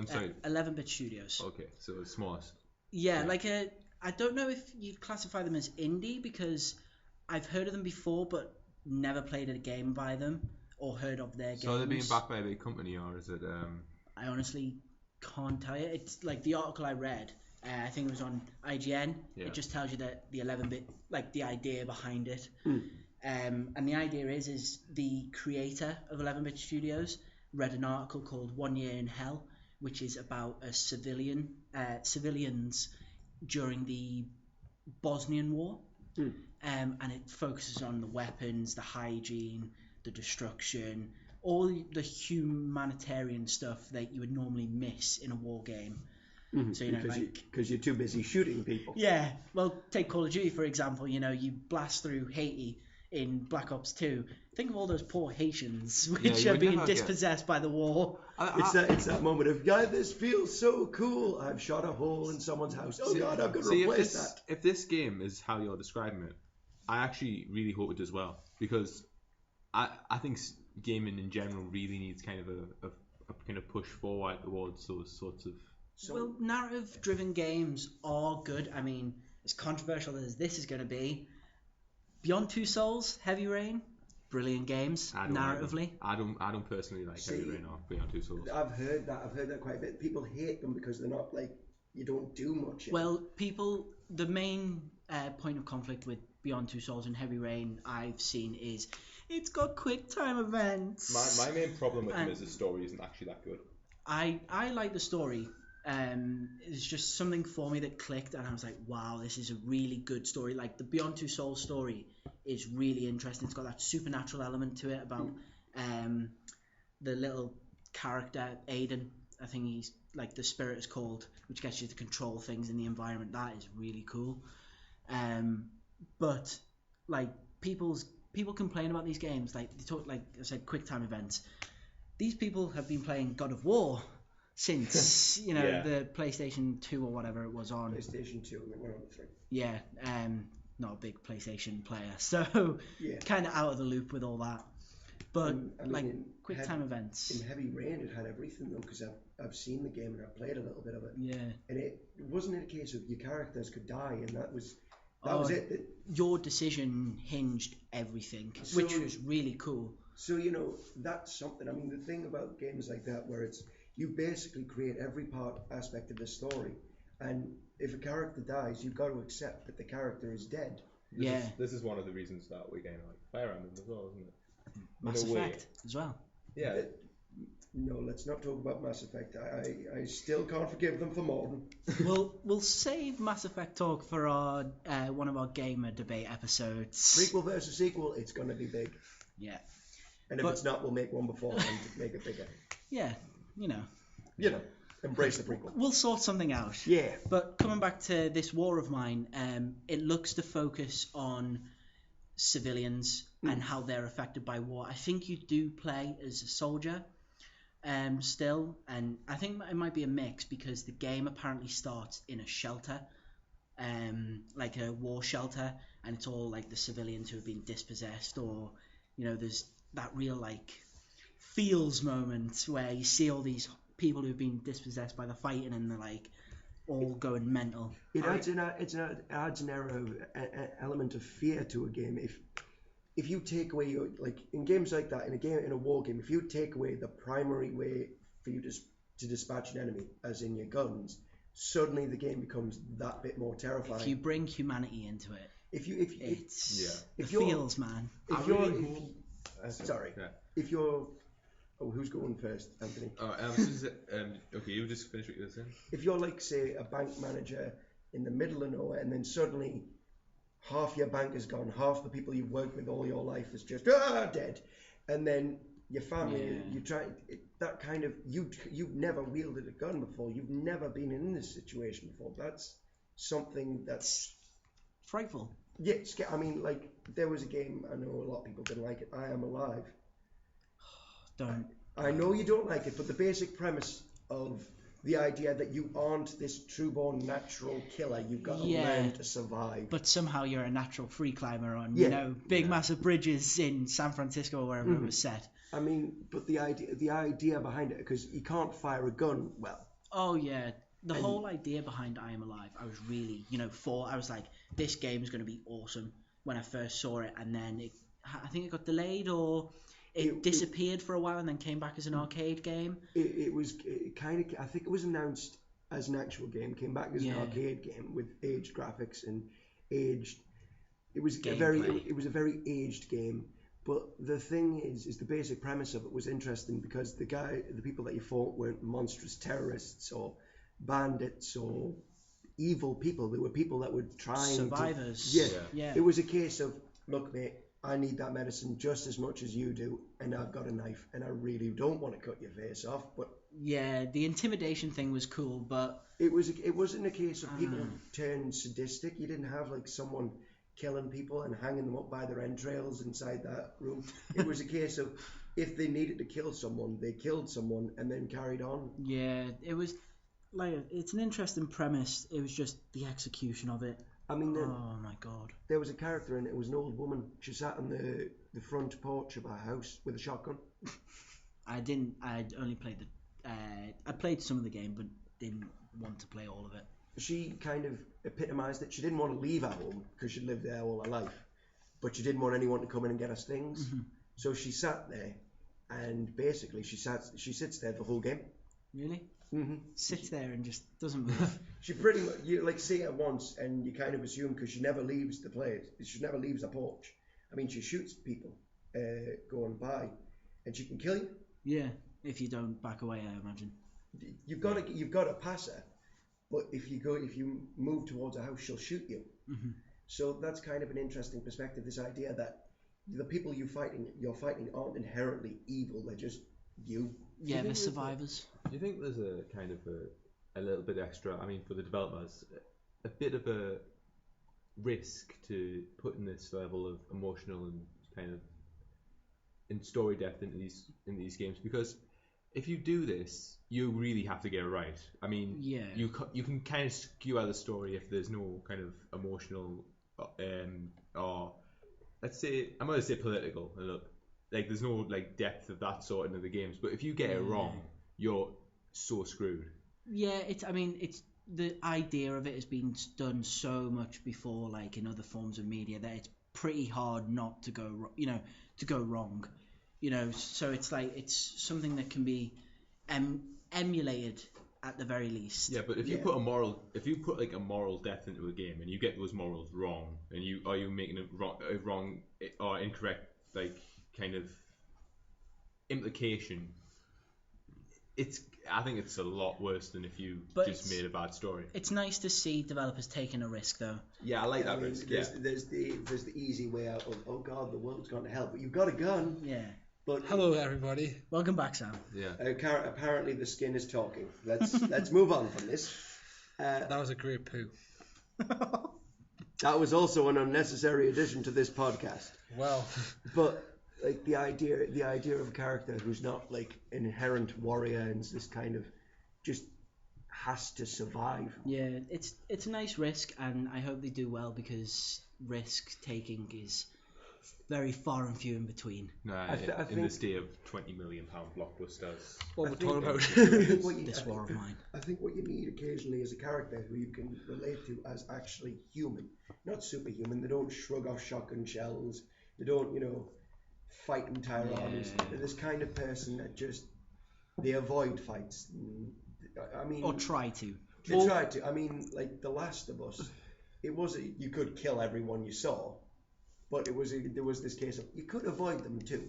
Sorry. 11-bit studios. Okay, so it's smallest. Yeah, like I don't know if you'd classify them as indie because I've heard of them before, but never played a game by them or heard of their games. So they're being backed by a big company, or is it? I honestly can't tell you. It's like the article I read. I think it was on IGN. Yeah. It just tells you that the 11-bit, like the idea behind it. And the idea is the creator of 11-bit studios read an article called 1 Year in Hell, which is about a civilians during the Bosnian War. And it focuses on the weapons, the hygiene, the destruction, all the humanitarian stuff that you would normally miss in a war game. So you know, because you're too busy shooting people. yeah. Well, take Call of Duty for example. You know, you blast through Haiti in Black Ops 2. Think of all those poor Haitians which you are would being never get- dispossessed by the war. It's that moment of, God, this feels so cool. I've shot a hole in someone's house. Oh God, I've got to replace that. If this game is how you're describing it, I actually really hope it does well, because I think gaming in general really needs kind of a kind of push forward towards those sorts of. Well, narrative-driven games are good. I mean, as controversial as this is going to be, Beyond Two Souls, Heavy Rain, brilliant games narratively. I don't personally like Heavy Rain or Beyond Two Souls. I've heard that quite a bit. People hate them because they're not like, you don't do much. Well, the main point of conflict with Beyond Two Souls and Heavy Rain I've seen is it's got quick time events. My main problem with them is the story isn't actually that good. I like the story. It's just something for me that clicked, and I was like, wow, this is a really good story. Like, the Beyond Two Souls story is really interesting. It's got that supernatural element to it about the little character Aiden, I think he's like the spirit is called, which gets you to control things in the environment. That is really cool. But like people complain about these games, like they talk, like I said, quick time events. These people have been playing God of War since the PlayStation 2 or whatever it was on. PlayStation 2, and it went on 3. Yeah, not a big PlayStation player, so kind of out of the loop with all that. But quick time events. In Heavy Rain, it had everything though, because I've seen the game and I've played a little bit of it. Yeah. And it wasn't a case of your characters could die, and that was it. Your decision hinged everything, which was really cool. So that's something. I mean, the thing about games like that, where it's you basically create every aspect of the story, and if a character dies, you've got to accept that the character is dead. This is one of the reasons that we're getting like Fire Emblem as well, isn't it? Mass Effect as well. Yeah. No, let's not talk about Mass Effect. I still can't forgive them for Morden. We'll save Mass Effect talk for our one of our gamer debate episodes. Prequel versus sequel, it's going to be big. Yeah. And if it's not, we'll make one beforehand to make it bigger. Yeah, embrace the prequel. We'll sort something out. Yeah. But coming back to this war of mine, it looks to focus on civilians and how they're affected by war. I think you do play as a soldier still, and I think it might be a mix because the game apparently starts in a shelter, like a war shelter, and it's all like the civilians who have been dispossessed, or there's that real like feels moment where you see all these people who've been dispossessed by the fighting and they're like all going mental. It adds an element of fear to a game. If you take away in games like that, in a war game, if you take away the primary way for you to dispatch an enemy, as in your guns, suddenly the game becomes that bit more terrifying. If you bring humanity into it, it feels, man. If you're who's going first, Anthony? Okay, you just finish what you were saying. If you're like, say, a bank manager in the middle of nowhere, and then suddenly half your bank is gone, half the people you've worked with all your life is just dead, and then your family, you try that kind of you've never wielded a gun before, you've never been in this situation before. That's something that's frightful. Yeah, I mean, like there was a game, I know a lot of people didn't like it, I Am Alive. Don't. I know you don't like it, but the basic premise of the idea that you aren't this true-born natural killer, you've got to learn to survive. But somehow you're a natural free climber on, big massive bridges in San Francisco or wherever it was set. I mean, but the idea behind it, because you can't fire a gun well. Oh yeah, the whole idea behind I Am Alive, I was really, I was like, this game is going to be awesome when I first saw it, and then I think it got delayed or. It disappeared for a while and then came back as an arcade game. I think it was announced as an actual game, came back as an arcade game with aged graphics and aged. It was a very aged game. But the thing is the basic premise of it was interesting because the people that you fought weren't monstrous terrorists or bandits or evil people. They were people that were trying survivors. Yeah. It was a case of, look, mate, I need that medicine just as much as you do, and I've got a knife, and I really don't want to cut your face off, but Yeah, the intimidation thing was cool, but It wasn't a case of people turning sadistic. You didn't have like someone killing people and hanging them up by their entrails inside that room. It was a case of if they needed to kill someone, they killed someone and then carried on. yeah, it was like it's an interesting premise. It was just the execution of it. I mean, Oh my god. there was a character in it. It was an old woman. She sat on the front porch of our house with a shotgun. I'd only played I played some of the game, but didn't want to play all of it. She kind of epitomised it. She didn't want to leave our home because she'd lived there all her life, but she didn't want anyone to come in and get us things. So she sat there, and basically she sits there the whole game. Really? Mm-hmm. Sits there and just doesn't move. She pretty much, you like see her once and you kind of assume because she never leaves the place, she never leaves the porch. I mean, she shoots people going by, and she can kill you. Yeah, if you don't back away, I imagine. You've got to pass her, but if you move towards a house, she'll shoot you. So that's kind of an interesting perspective. This idea that the people you're fighting aren't inherently evil; they're just you. Yeah, they're survivors. Do you think there's a kind of a little bit extra? I mean, for the developers, a bit of a risk to putting this level of emotional and kind of in story depth into these games, because if you do this, you really have to get it right. I mean, Yeah. you can kind of skew out the story if there's no kind of emotional or let's say I'm going to say political. Look, like there's no like depth of that sort into the games. But if you get it wrong, you're so screwed. Yeah, it's the idea of it has been done so much before, like in other forms of media, that it's pretty hard not to go, to go wrong. So it's like it's something that can be emulated at the very least. Yeah, but if you put like a moral depth into a game and you get those morals wrong, and are you making a wrong or incorrect like kind of implication, I think it's a lot worse than if you just made a bad story. It's nice to see developers taking a risk, though. Yeah, I like that risk. There's the easy way out of, oh god, the world's gone to hell, but you've got a gun. Yeah. But Hello, everybody. Welcome back, Sam. Yeah. Apparently the skin is talking. Let's move on from this. That was a great poo. That was also an unnecessary addition to this podcast. Well, but like the idea of a character who's not like an inherent warrior and this kind of just has to survive. Yeah, it's a nice risk, and I hope they do well, because risk taking is very far and few in between. No, I in think this day of £20 million blockbusters. what we're talking about. This war of mine. I think what you need occasionally is a character who you can relate to as actually human, not superhuman. They don't shrug off shotgun shells. They don't, fight entire armies. They're this kind of person that just they avoid fights. I mean, Or try to. They try to. I mean, like The Last of Us, you could kill everyone you saw, but there was this case of you could avoid them too.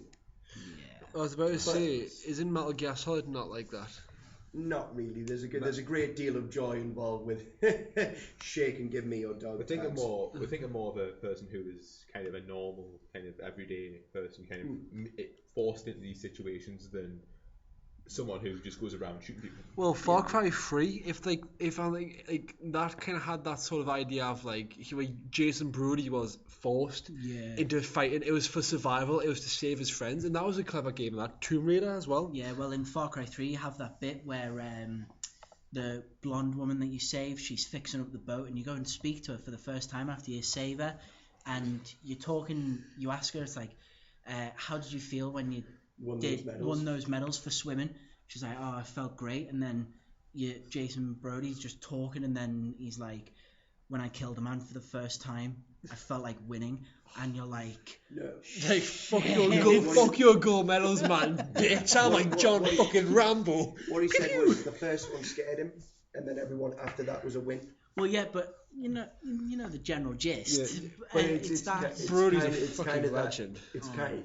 Yeah. I was about to say, isn't Metal Gear Solid not like that? Not really. There's a great deal of joy involved with shake and give me your dog. We're thinking more of a person who is kind of a normal, kind of everyday person, kind of forced into these situations than someone who just goes around shooting people. Well, Far Cry 3, if that kind of had that sort of idea of like Jason Brody was forced into fighting. It was for survival. It was to save his friends, and that was a clever game. That Tomb Raider as well. Yeah, well, in Far Cry 3, you have that bit where the blonde woman that you save, she's fixing up the boat, and you go and speak to her for the first time after you save her, and you're talking. You ask her, it's like, how did you feel when you won those medals for swimming? She's like, oh, I felt great. And then Jason Brody's just talking, and then he's like, when I killed a man for the first time, I felt like winning. And you're like, no. Like, fuck your gold medals, man, bitch. I'm like John fucking Rambo. What he said was the first one scared him, and then everyone after that was a win. well, yeah, but you know the general gist. Yeah, But it's that. Brody's a it's fucking kind of legend. It's kind of,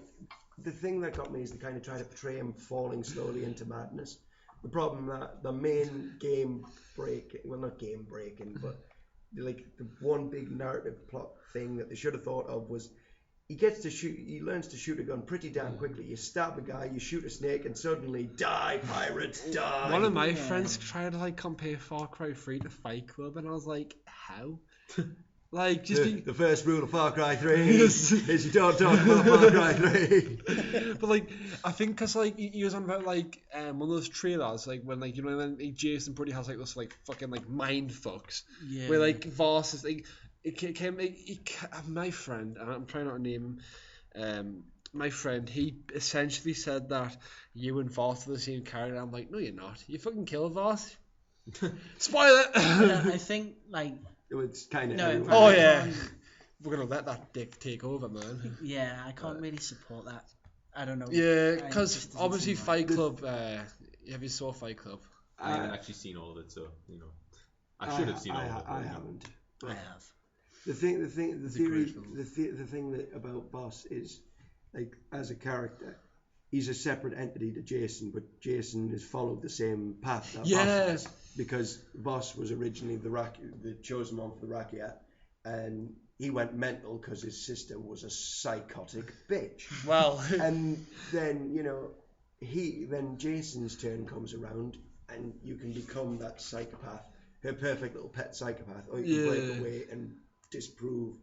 the thing that got me is they kind of try to portray him falling slowly into madness. The problem that the main not game breaking, but like the one big narrative plot thing that they should have thought of was he gets to shoot. He learns to shoot a gun pretty damn quickly. You stab a guy, you shoot a snake, and suddenly die, pirates, die. One of my friends tried to like compare Far Cry 3 to Fight Club, and I was like, how? Like, just the first rule of Far Cry 3 is you don't talk about Far Cry 3. But like, I think because like he was on about like one of those trailers, like when like when Jason Brody has like those like fucking like mind fucks, where like Voss is like my friend, and I'm trying not to name him, my friend, he essentially said that you and Voss are the same character. I'm like, no, you're not. You fucking kill Voss. Spoil it. I think like. It's kind of. No, oh yeah. We're gonna let that dick take over, man. Yeah, I can't really support that. I don't know. Yeah, because obviously Fight Club. Have you saw Fight Club? I haven't actually seen all of it, so you know, I should have seen all of it. I haven't. I have. The thing that about Boss is, like, as a character, he's a separate entity to Jason, but Jason has followed the same path that Boss has, because Boss was originally the chosen one for the Rakia, and he went mental because his sister was a psychotic bitch. Well, and then then Jason's turn comes around, and you can become that psychopath, her perfect little pet psychopath, or you can break away and disprove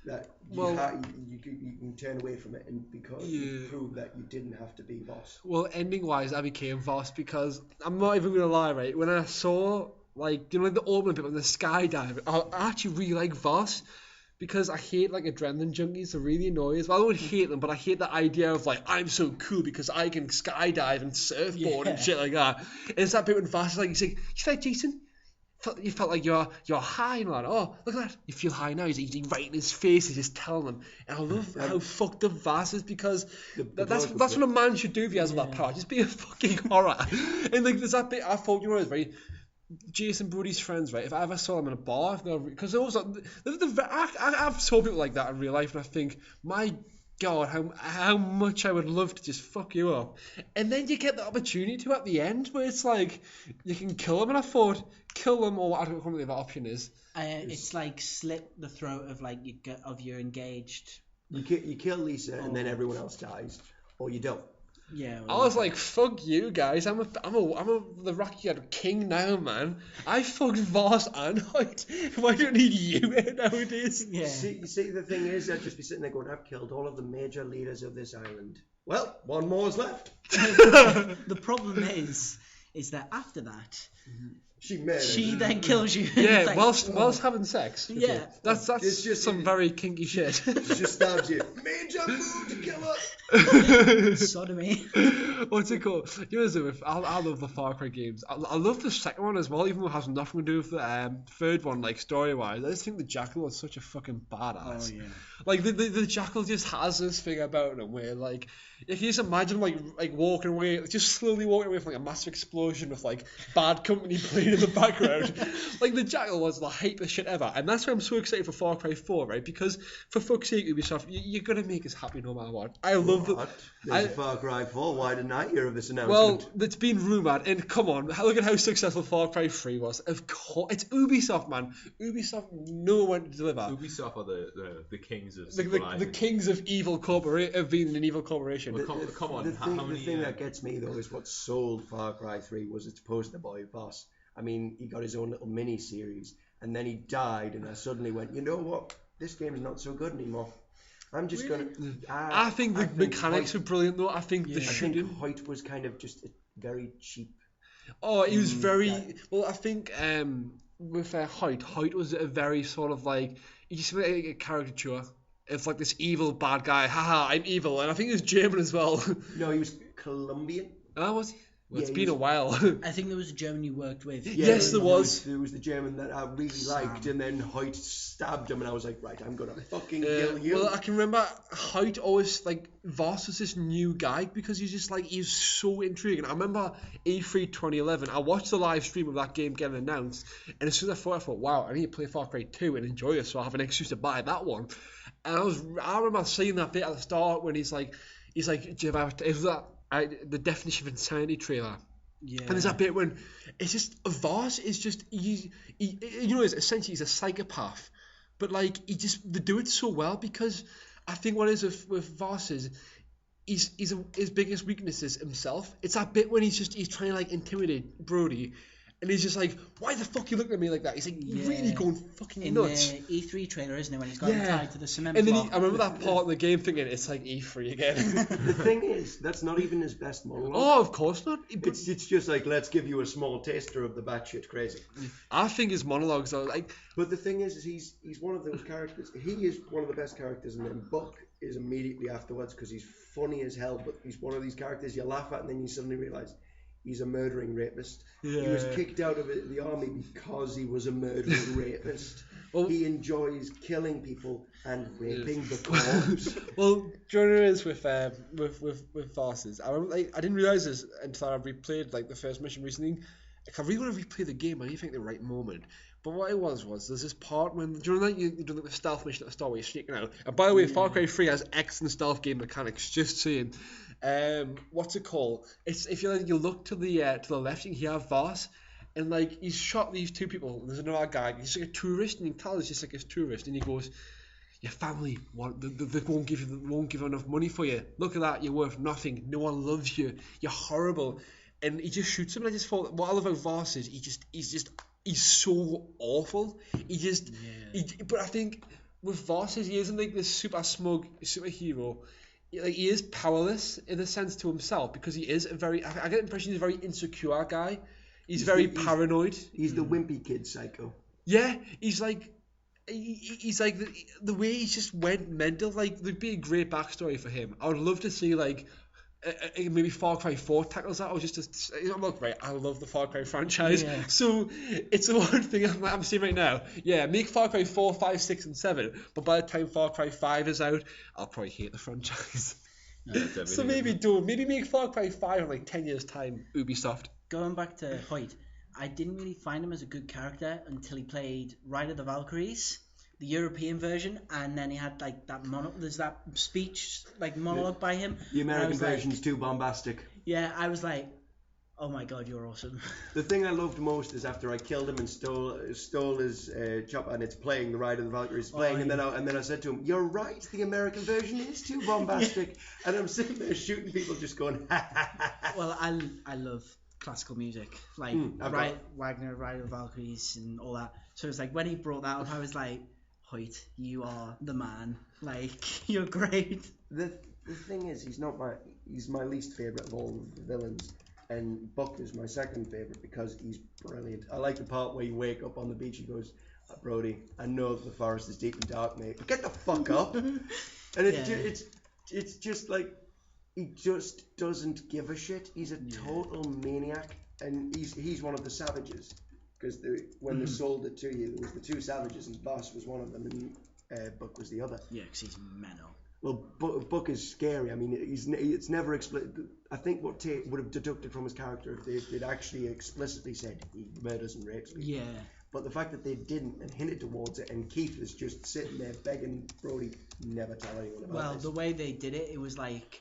that you can turn away from it, and because you prove that you didn't have to be Voss. Well, ending wise, I became Voss because I'm not even gonna lie, right? When I saw like like the opening bit on the skydive, I actually really like Voss because I hate like adrenaline junkies. They're really annoying. Well, I don't hate them, but I hate the idea of like I'm so cool because I can skydive and surfboard and shit like that. And it's that bit when Voss is like, he's like, "You like Jason? You felt like you're high," and like, "Oh, look at that, you feel high now." He's right in his face, he's just telling them. And I love how fucked up Voss is, because that's what a man should do if he has all that power. Just be a fucking horror. And like there's that bit I thought, it's very Jason Brody's friends, right? If I ever saw them in a bar, because I've saw people like that in real life, and I think, my God, how much I would love to just fuck you up. And then you get the opportunity to at the end, where it's like you can kill them, and I thought, kill them, or I don't know what the other option is. It's like slit the throat of your engaged. You kill Lisa, and then everyone else dies, or you don't. Yeah. I was like, fuck you guys. I'm the Rakia king now, man. I fucked Voss and Hoyt. Why don't need you nowadays? Yeah. See, the thing is, I'd just be sitting there going, I've killed all of the major leaders of this island. Well, one more's left. The problem is that after that, she then kills you. Yeah, like, whilst having sex. Yeah, that's just some very kinky shit. She just stabs you. Major move to kill her. Sodomy. What's it called? I love the Far Cry games. I love the second one as well, even though it has nothing to do with the third one, like story wise. I just think the Jackal is such a fucking badass. Oh yeah. Like the Jackal just has this thing about him where, like, if you just imagine like walking away, just slowly walking away from like a massive explosion with like Bad Company playing in the background, like the Jackal was the hypest shit ever, and that's why I'm so excited for Far Cry 4, right? Because for fuck's sake, Ubisoft, you're gonna make us happy no matter what. I love that. There's a Far Cry 4. Why didn't I hear of this announcement? Well, it's been rumoured, and come on, look at how successful Far Cry 3 was. Of course, it's Ubisoft, man. Ubisoft know when to deliver. Ubisoft are the kings of the kings of evil of being an evil corporation. Well, come on, the thing that gets me though is what sold Far Cry 3 was its poster boy Voss. I mean, he got his own little mini series, and then he died, and I suddenly went, you know what? This game's not so good anymore. I'm just gonna. I think the mechanics were brilliant though. I think the shooting. I think Hoyt was kind of just very cheap. Oh, he was very well. I think with Hoyt was a very sort of like, he just made like a caricature. It's like this evil bad guy. Haha, I'm evil, and I think he was German as well. No, he was Colombian. Oh, was he? Well, it's been a while. I think there was a German you worked with. Yeah, yes, there was. There was the German that I really liked, and then Hoyt stabbed him, and I was like, right, I'm gonna fucking kill you. Well, I can remember Hoyt always, like, Voss was this new guy because he's just like, he's so intriguing. I remember E3 2011, I watched the live stream of that game getting announced, and as soon as I thought, wow, I need to play Far Cry 2 and enjoy it, so I have an excuse to buy that one. And I remember seeing that bit at the start when he's like, it was that the definition of insanity trailer. Yeah. And there's that bit when it's just Voss is just essentially he's a psychopath, but like they do it so well because I think what it is with Voss is his biggest weakness is himself. It's that bit when he's trying to like intimidate Brody, and he's just like, why the fuck you looking at me like that? He's like really going fucking in nuts. the E3 trailer, isn't it, when he's got him tied to the cement and then block? I remember that part in the game thinking it's like E3 again. The thing is, that's not even his best monologue. Oh, of course not. But It's just like, let's give you a small taster of the batshit crazy. I think his monologues are like. But the thing is he's one of those characters. He is one of the best characters, and then Buck is immediately afterwards because he's funny as hell. But he's one of these characters you laugh at, and then you suddenly realise he's a murdering rapist. Yeah. He was kicked out of the army because he was a murdering rapist. Well, he enjoys killing people and raping the corpse. Well, do you know what it is with Farces? I remember, like, I didn't realise this until I replayed like the first mission recently. Like, I really want to replay the game. I didn't think the right moment. But what it was there's this part when, do you know that you're doing like the stealth mission at the start where you're sneaking out? And by the way, Far Cry 3 has excellent stealth game mechanics. Just saying. What's it called? It's if you look to the left, you can hear Voss, and like he's shot these two people. There's another guy. He's like a tourist, and you can tell he's just like a tourist. And he goes, "Your family they won't give enough money for you. Look at that. You're worth nothing. No one loves you. You're horrible." And he just shoots him. And I just thought, what I love about Voss is he's so awful. But I think with Voss, he isn't like this super smug superhero. Like, he is powerless in a sense to himself because he is a very. I get the impression he's a very insecure guy. He's very paranoid. He's the wimpy kid psycho. Yeah, he's like. He's like the way he just went mental. Like, there'd be a great backstory for him. I would love to see like. Maybe Far Cry 4 tackles that, or just look, right, I love the Far Cry franchise, so it's the one thing I'm saying right now. Yeah, make Far Cry 4, 5, 6, and 7, but by the time Far Cry 5 is out, I'll probably hate the franchise. So maybe make Far Cry 5 in like 10 years time, Ubisoft. Going back to Hoyt, I didn't really find him as a good character until he played Ride of the Valkyries, the European version, and then he had like that there's that speech like monologue by him. The American version's too bombastic. Yeah, I was like, oh my god, you're awesome. The thing I loved most is after I killed him and stole his chopper, and it's playing, the Ride of the Valkyries playing, and then I said to him, "You're right, the American version is too bombastic." And I'm sitting there shooting people, just going, ha ha ha ha. Well, I love classical music, like Wagner, Ride of the Valkyries, and all that. So it's like when he brought that up, I was like, Hoyt, you are the man. Like, you're great. The thing is, he's my least favourite of all the villains, and Buck is my second favourite because he's brilliant. I like the part where you wake up on the beach, he goes, "Brody, I know the forest is deep and dark, mate, but get the fuck up." And it's just like, he just doesn't give a shit. He's a total maniac, and he's one of the savages. Because when they sold it to you, there was the two savages, and Boss was one of them, and Buck was the other. Yeah, because he's mental. Well, Buck is scary. I mean, it's never explicit. I think what Tate would have deducted from his character if they'd actually explicitly said he murders and rapes people. Yeah. But the fact that they didn't and hinted towards it, and Keith is just sitting there begging Brody, never tell anyone about this. The way they did it, it was like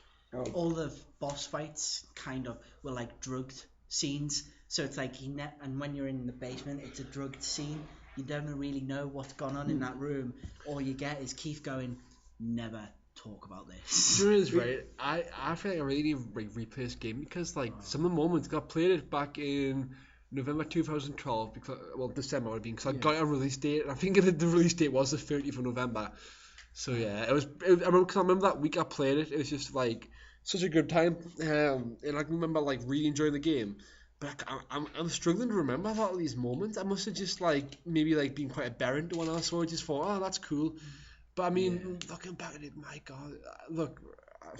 all the boss fights kind of were like drugged scenes. So it's like and when you're in the basement, it's a drugged scene. You don't really know what's gone on in that room. All you get is Keith going, "Never talk about this." Sure is right. I feel like I really need to replay this game because like some of the moments I played it back in November 2012 because December would have been because I got a release date, and I think the release date was the 30th of November. So yeah, I remember that week I played it. It was just like such a good time, and I can remember like really enjoying the game. But I'm struggling to remember a lot of these moments. I must have just like maybe like been quite aberrant when I saw it. Just thought, oh, that's cool. But I mean, looking back at it, my God, look,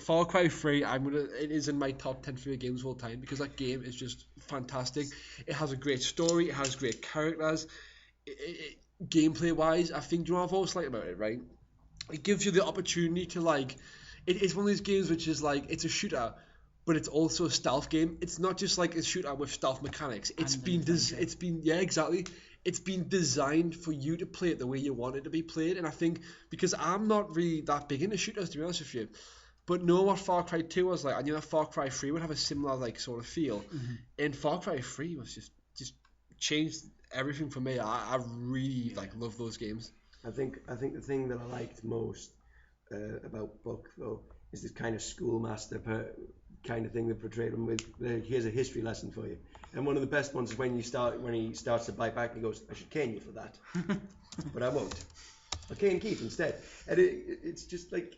Far Cry 3, it is in my top 10 favorite games of all time because that game is just fantastic. It has a great story. It has great characters. Gameplay wise, I think, do you know what I've always liked about it, right? It gives you the opportunity to like, it's one of those games which is like, it's a shooter, but it's also a stealth game. It's not just like a shooter with stealth mechanics. It's been designed for you to play it the way you want it to be played. And I think because I'm not really that big into shooters, to be honest with you, but know what Far Cry 2 was like. I knew that Far Cry 3 would have a similar like sort of feel. Mm-hmm. And Far Cry 3 was just changed everything for me. I really like love those games. I think the thing that I liked most about Buck though is this kind of schoolmaster kind of thing that portrayed him with. Here's a history lesson for you, and one of the best ones is when he starts to bite back and he goes, "I should cane you for that, but I won't. I'll cane Keith instead." And it's just like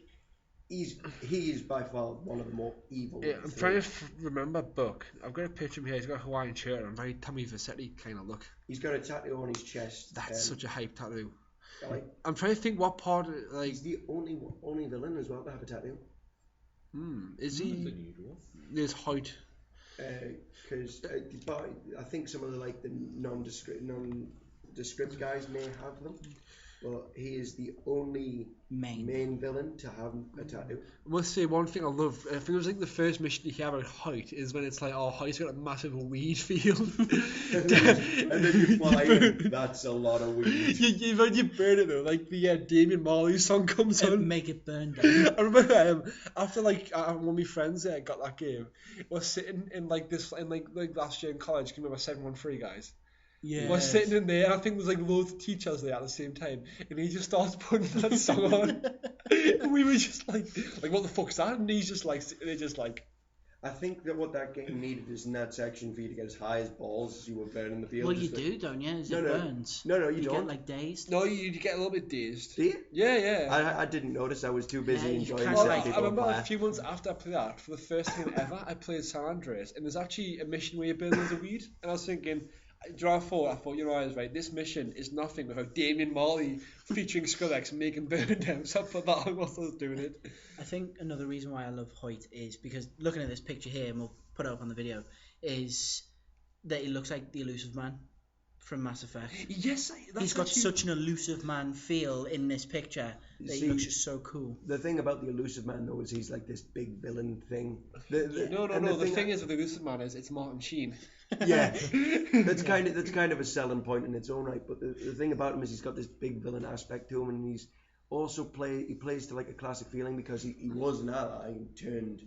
he is by far one of the more evil. Yeah, I'm trying to remember Buck. I've got a picture of him here. He's got a Hawaiian shirt and very Tommy Vercetti kind of look. He's got a tattoo on his chest. That's such a hype tattoo. Like, I'm trying to think what part. Like, he's the only villain as well to have a tattoo. Is That's he? unusual. There's height. Because I think some of the nondescript guys may have them, but he is the only main villain to have a tattoo. I must say one thing I love. I think it was like the first mission you hear about Hoyt is when it's like, oh, Hoyt's got a massive weed field, and then you fly in. That's a lot of weed. When you burn it though, like the Damian Marley song comes on. Make it burn down. I remember after like one of my friends got that game, was sitting in like last year in college. Can you remember 713 guys? Yeah. We're sitting in there, and I think there's like loads of teachers there at the same time, and he just starts putting that song on, and we were just like what the fuck's that? And he's just like sitting there, just like. I think that what that game needed is in that section for you to get as high as balls as you were burning the field. Well, you do, don't you? As it burns. No, you don't. Get like dazed. No, you get a little bit dazed. Do you? Yeah. I didn't notice. I was too busy Yeah, enjoying can't setting like- people I remember on a fire. few months after I played that, for the first time ever, I played San Andreas, and there's actually a mission where you burn loads of weed, and I was thinking, do you know what I thought, you know, I was right, this mission is nothing without Damian Marley featuring Skrillex and making burn down, so I put that on whilst I was doing it. I think another reason why I love Hoyt is because looking at this picture here, and we'll put it up on the video, is that he looks like the elusive man from Mass Effect. Yes, He's got such an elusive man feel in this picture that he looks just so cool. The thing about the elusive man though is he's like this big villain thing. No. The thing is with the elusive man is it's Martin Sheen. Yeah, that's kind of a selling point in its own right. But the thing about him is he's got this big villain aspect to him, and he's also plays to like a classic feeling because he was an ally and turned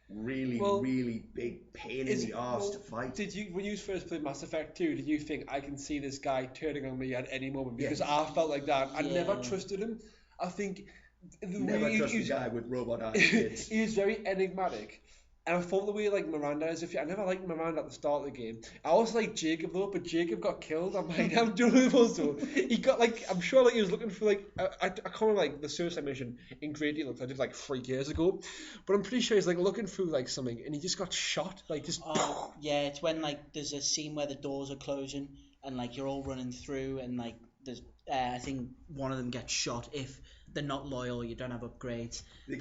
really big pain in the arse to fight. Did you, when you first played Mass Effect 2, did you think I can see this guy turning on me at any moment? Because I felt like that. I never trusted him. I think Never trust a guy with robot eyes. he was very enigmatic. And I thought the way like Miranda is, I never liked Miranda at the start of the game. I also liked Jacob though, but Jacob got killed. I'm like, I'm doing also. He got like, I'm sure like he was looking for like, I can't remember like the suicide mission in great deal I did like 3 years ago, but I'm pretty sure he's like looking through like something and he just got shot like just. Oh, yeah, it's when like there's a scene where the doors are closing and like you're all running through and like there's I think one of them gets shot if they're not loyal, you don't have upgrades. They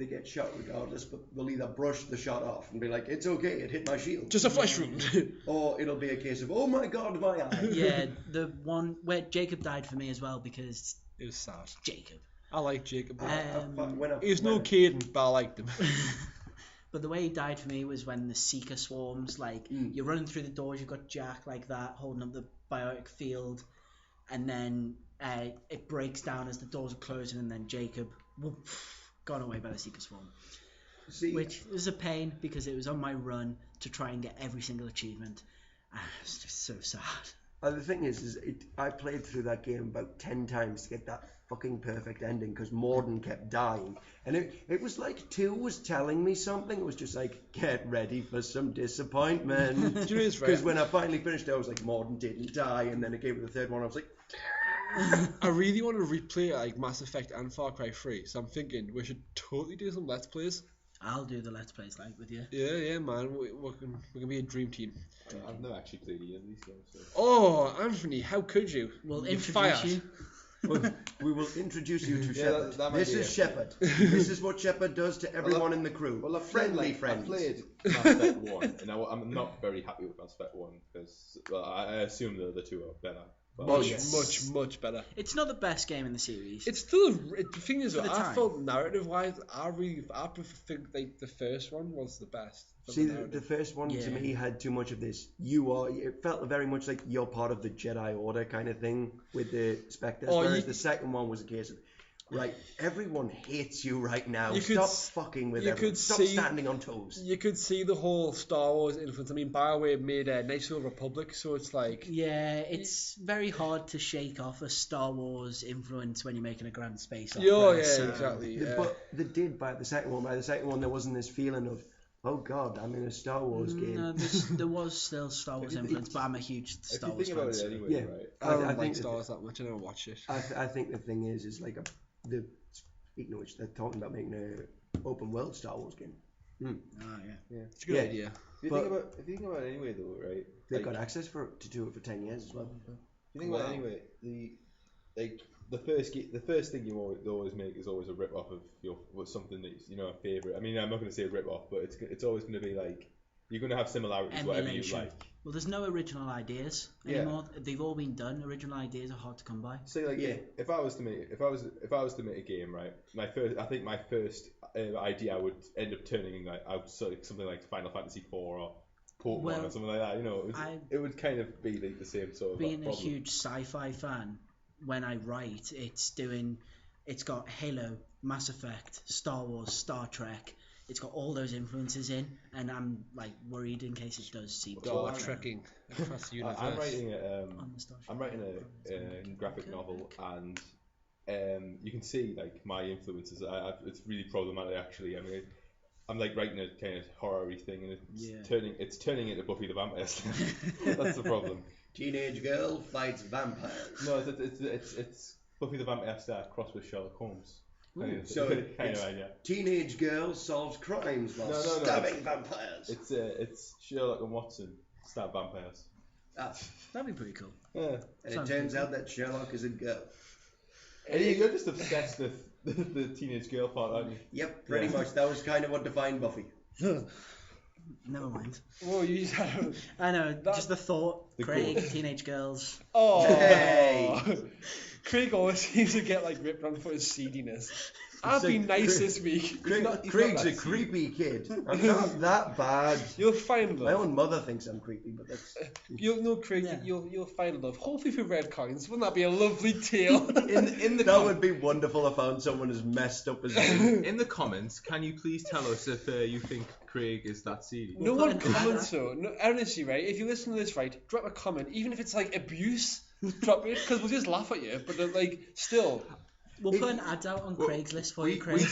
get shot regardless, but they'll either brush the shot off and be like, it's okay, it hit my shield. Just a flesh wound. Or it'll be a case of, oh my god, my eye. Yeah, the one where Jacob died for me as well because It was sad. Jacob. I like Jacob. He was no Caden, but I liked him. But the way he died for me was when the Seeker swarms, like you're running through the doors, you've got Jack like that holding up the biotic field, and then it breaks down as the doors are closing, and then Jacob gone away by the Seeker swarm. Which was a pain because it was on my run to try and get every single achievement. And it was just so sad. The thing is I played through that game about 10 times to get that fucking perfect ending because Morden kept dying. And it was like 2 was telling me something. It was just like, get ready for some disappointment. Because when I finally finished it, I was like, Morden didn't die. And then it gave me the third one. I was like... I really want to replay like Mass Effect and Far Cry 3. So I'm thinking we should totally do some Let's Plays. I'll do the Let's Plays like with you. Yeah, man. We're gonna be a dream team. I've never actually played either of these games. So. Oh, Anthony, how could you? We'll You're introduce fired. you. We will introduce you to Shepard. that might This be is it. Shepard. This is what Shepard does to everyone in the crew. Well, I've friendly played, friends. I played Mass Effect 1, and I'm not very happy with Mass Effect 1 because I assume the other 2 are better. But Much better. It's not the best game in the series. It's still the thing is, For the I time. felt narrative-wise, I think like the first one was the best. See, the first one to me had too much of this. It felt very much like you're part of the Jedi Order kind of thing with the Spectres, whereas the second one was a case of, right, everyone hates you right now. You could Stop s- fucking with you everyone. could Stop see- standing on toes. You could see the whole Star Wars influence. I mean, BioWare made a Knights of the Republic, so it's like... Yeah, it's very hard to shake off a Star Wars influence when you're making a grand space opera. Oh, yeah, so- exactly. Yeah. But they did by the second one. By the second one, there wasn't this feeling of, oh God, I'm in a Star Wars game. No, there was still Star Wars influence, but I'm a huge If Star you Wars think fan. about it so- anyway, Yeah. right? I don't I like think Star Wars that much. I never watched it. I think the thing is like speaking of which, they're talking about making a open world Star Wars game. Oh, yeah. It's a good Yeah. idea. If you But- think about it anyway, though, right? They've Like, got access to do it for 10 years as well. if you think about it anyway, the first thing you always make is always a rip off of something that's a favorite. I mean, I'm not going to say rip off, but it's always going to be like you're going to have similarities, whatever you Emulation. like. Well, there's no original ideas Yeah. anymore. They've all been done. Original ideas are hard to come by. So like, Yeah. if I was to make a game, right? My first idea would end up turning out something like Final Fantasy 4 or Pokemon Well, or something like that. It would kind of be like the same sort of Being a problem. huge sci-fi fan, when I write, it's got Halo, Mass Effect, Star Wars, Star Trek. It's got all those influences in, and I'm like worried in case it does seep Star through. Trekking across the universe. I'm writing On the Starship. I'm writing a graphic novel, and you can see like my influences. It's really problematic actually. I mean, I'm like writing a kind of horror-y thing, and it's turning into Buffy the Vampire Slayer. That's the problem. Teenage girl fights vampires. No, it's Buffy the Vampire Slayer crossed with Sherlock Holmes. So kind it's of idea. teenage girl solves crimes while No, stabbing vampires. It's Sherlock and Watson stab vampires. That'd be pretty cool. Yeah. And it Sounds turns pretty out that Sherlock is a girl. And you're just obsessed with the teenage girl part, aren't you? Yep, pretty Yeah. much. That was kind of what defined Buffy. Never mind. Whoa, you I know, just the thought. The Craig, goal. teenage girls. Oh, Hey. Craig always seems to get like ripped on for his seediness. I've been nice this week. He's not Craig's that a creepy kid. I'm not that bad. You'll find My love. own mother thinks I'm creepy, but that's You'll know, Craig. Yeah. You'll find love. Hopefully for red coins. Wouldn't that be a lovely tale? in the that would be wonderful. I found someone as messed up as me. in the comments, can you please tell us if you think Craig is that seedy? No We'll one put an ad comments though. No, honestly, right? If you listen to this, right, drop a comment, even if it's like abuse. Drop it because we'll just laugh at you. But like, still, We'll put an ad out on Craigslist for you, Craig.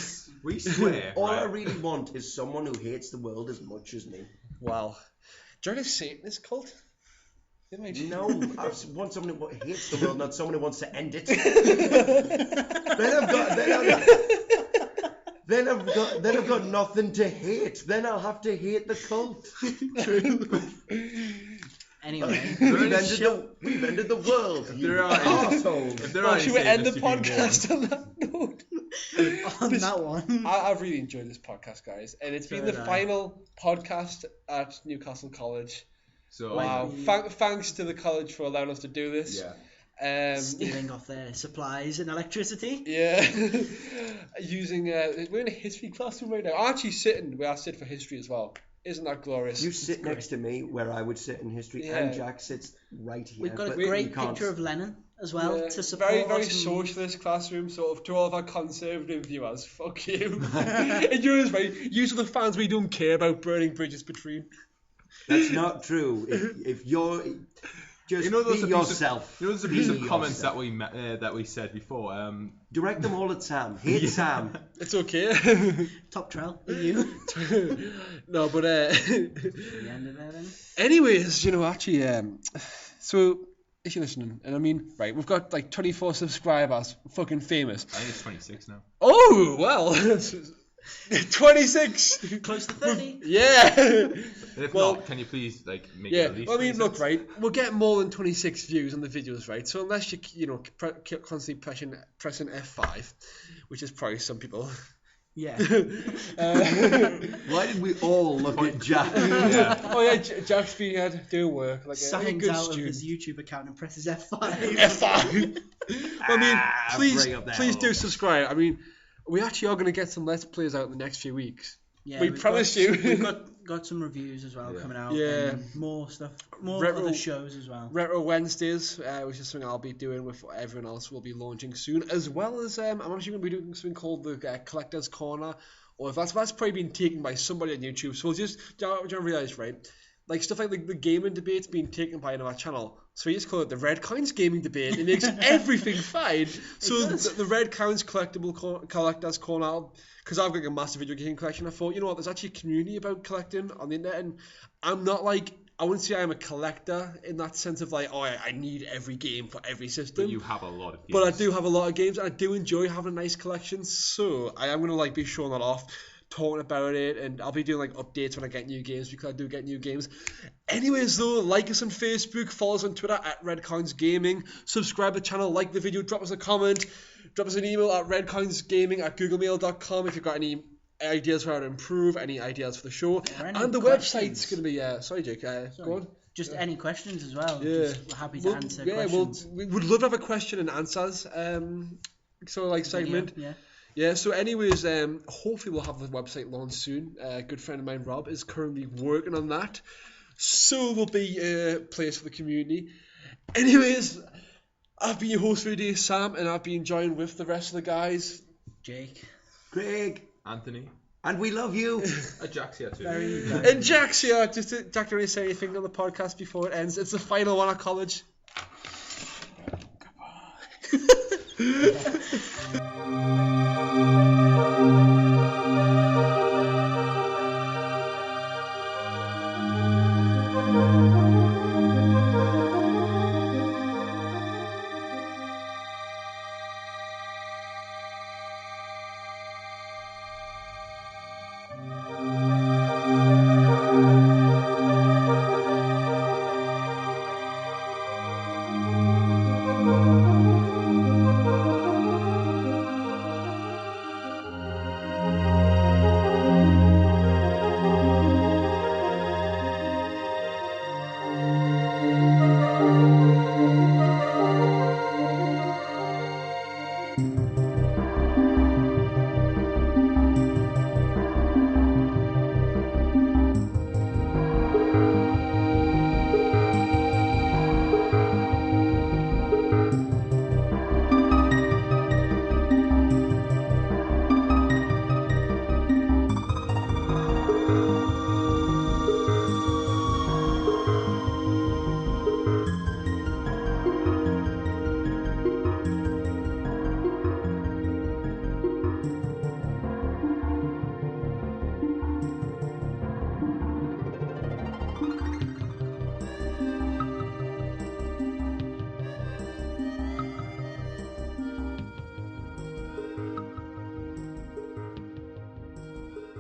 We swear. All I right? really want is someone who hates the world as much as me. wow. Do you want a Satanist cult? It might- No, I want someone who hates the world, not someone who wants to end it. Then I've got nothing to hate. Then I'll have to hate the cult. Anyway, We've ended the world. If You there are any- arseholes. if there Well, are should we any end the Satanists, you can podcast on that note? on that one. I've really enjoyed this podcast, guys, and it's been So the did I. final podcast at Newcastle College. So Wow! Thanks to the college for allowing us to do this. yeah. Stealing off their supplies and electricity. Yeah. Using we're in a history classroom right now. I'm actually sitting where I sit for history as well. Isn't that glorious? You sit next to me where I would sit in history, Yeah. and Jack sits right here. We've got a but great you can't- picture of Lenin as well Yeah, to support very, very us. socialist classroom, sort of, to all of our conservative viewers. Fuck you. And yours, right? Use the fans we don't care about burning bridges between. That's not true. If you're just You know those be abusive, yourself. You know those Be abusive comments yourself. that we said before. Direct them all at Sam. Hate Sam. It's okay. Top trail, are you? No, but The end of it then. anyways, actually, so if you're listening, and I mean, right, we've got like 24 subscribers, fucking famous. I think it's 26 now. Oh well, 26. Close to 30. Yeah. And if Well, not, can you please like make Yeah, it at least well, I mean, 26? look, right, we'll get more than 26 views on the videos, right? So unless you keep constantly pressing F5, which is probably some people. Yeah. Why did we all look at Jack? Yeah. Oh yeah, Jack's been doing work like a Signs good out of student. his YouTube account and presses F5. F5. I mean, bring up that please do hole. subscribe. I mean, we actually are going to get some Let's Plays out in the next few weeks. Yeah, We we've promise got, you. We've got got some reviews as well coming out. Yeah. And more stuff, more Retro- other shows as well. Retro Wednesdays, which is something I'll be doing with everyone else. Will be launching soon, as well as I'm actually going to be doing something called the Collector's Corner. Or if that's probably been taken by somebody on YouTube. So we'll just don't realise, right? Like stuff like the gaming debate's being taken by another channel. So we just call it the Red Coins Gaming Debate. It makes everything fine. So the Red Coins Collector's Corner, because I've got a massive video game collection, I thought, you know what, there's actually a community about collecting on the internet, and I'm not like, I wouldn't say I'm a collector in that sense of like, I need every game for every system. But you have a lot of games. But I do have a lot of games, and I do enjoy having a nice collection, so I am going to like be showing that off, talking about it, and I'll be doing like updates when I get new games, because I do get new games. Anyways though, like us on Facebook, follow us on Twitter at Redcoins Gaming, subscribe to the channel, like the video, drop us a comment, drop us an email at redcoinsgaming@googlemail.com if you've got any ideas for how to improve, any ideas for the show, and the website's going to be sorry Jake, go on. Just any questions as well. Yeah. Just happy to answer questions. We would love to have a question and answers sort of like segment. Yeah, so anyways, hopefully we'll have the website launched soon. A good friend of mine, Rob, is currently working on that. So there'll be a place for the community. Anyways, I've been your host for today, Sam, and I've been joined with the rest of the guys. Jake. Craig. Anthony. And we love you. Jack's here too. And Jack's here. Jack, do you want to say anything on the podcast before it ends? It's the final one at college. Goodbye.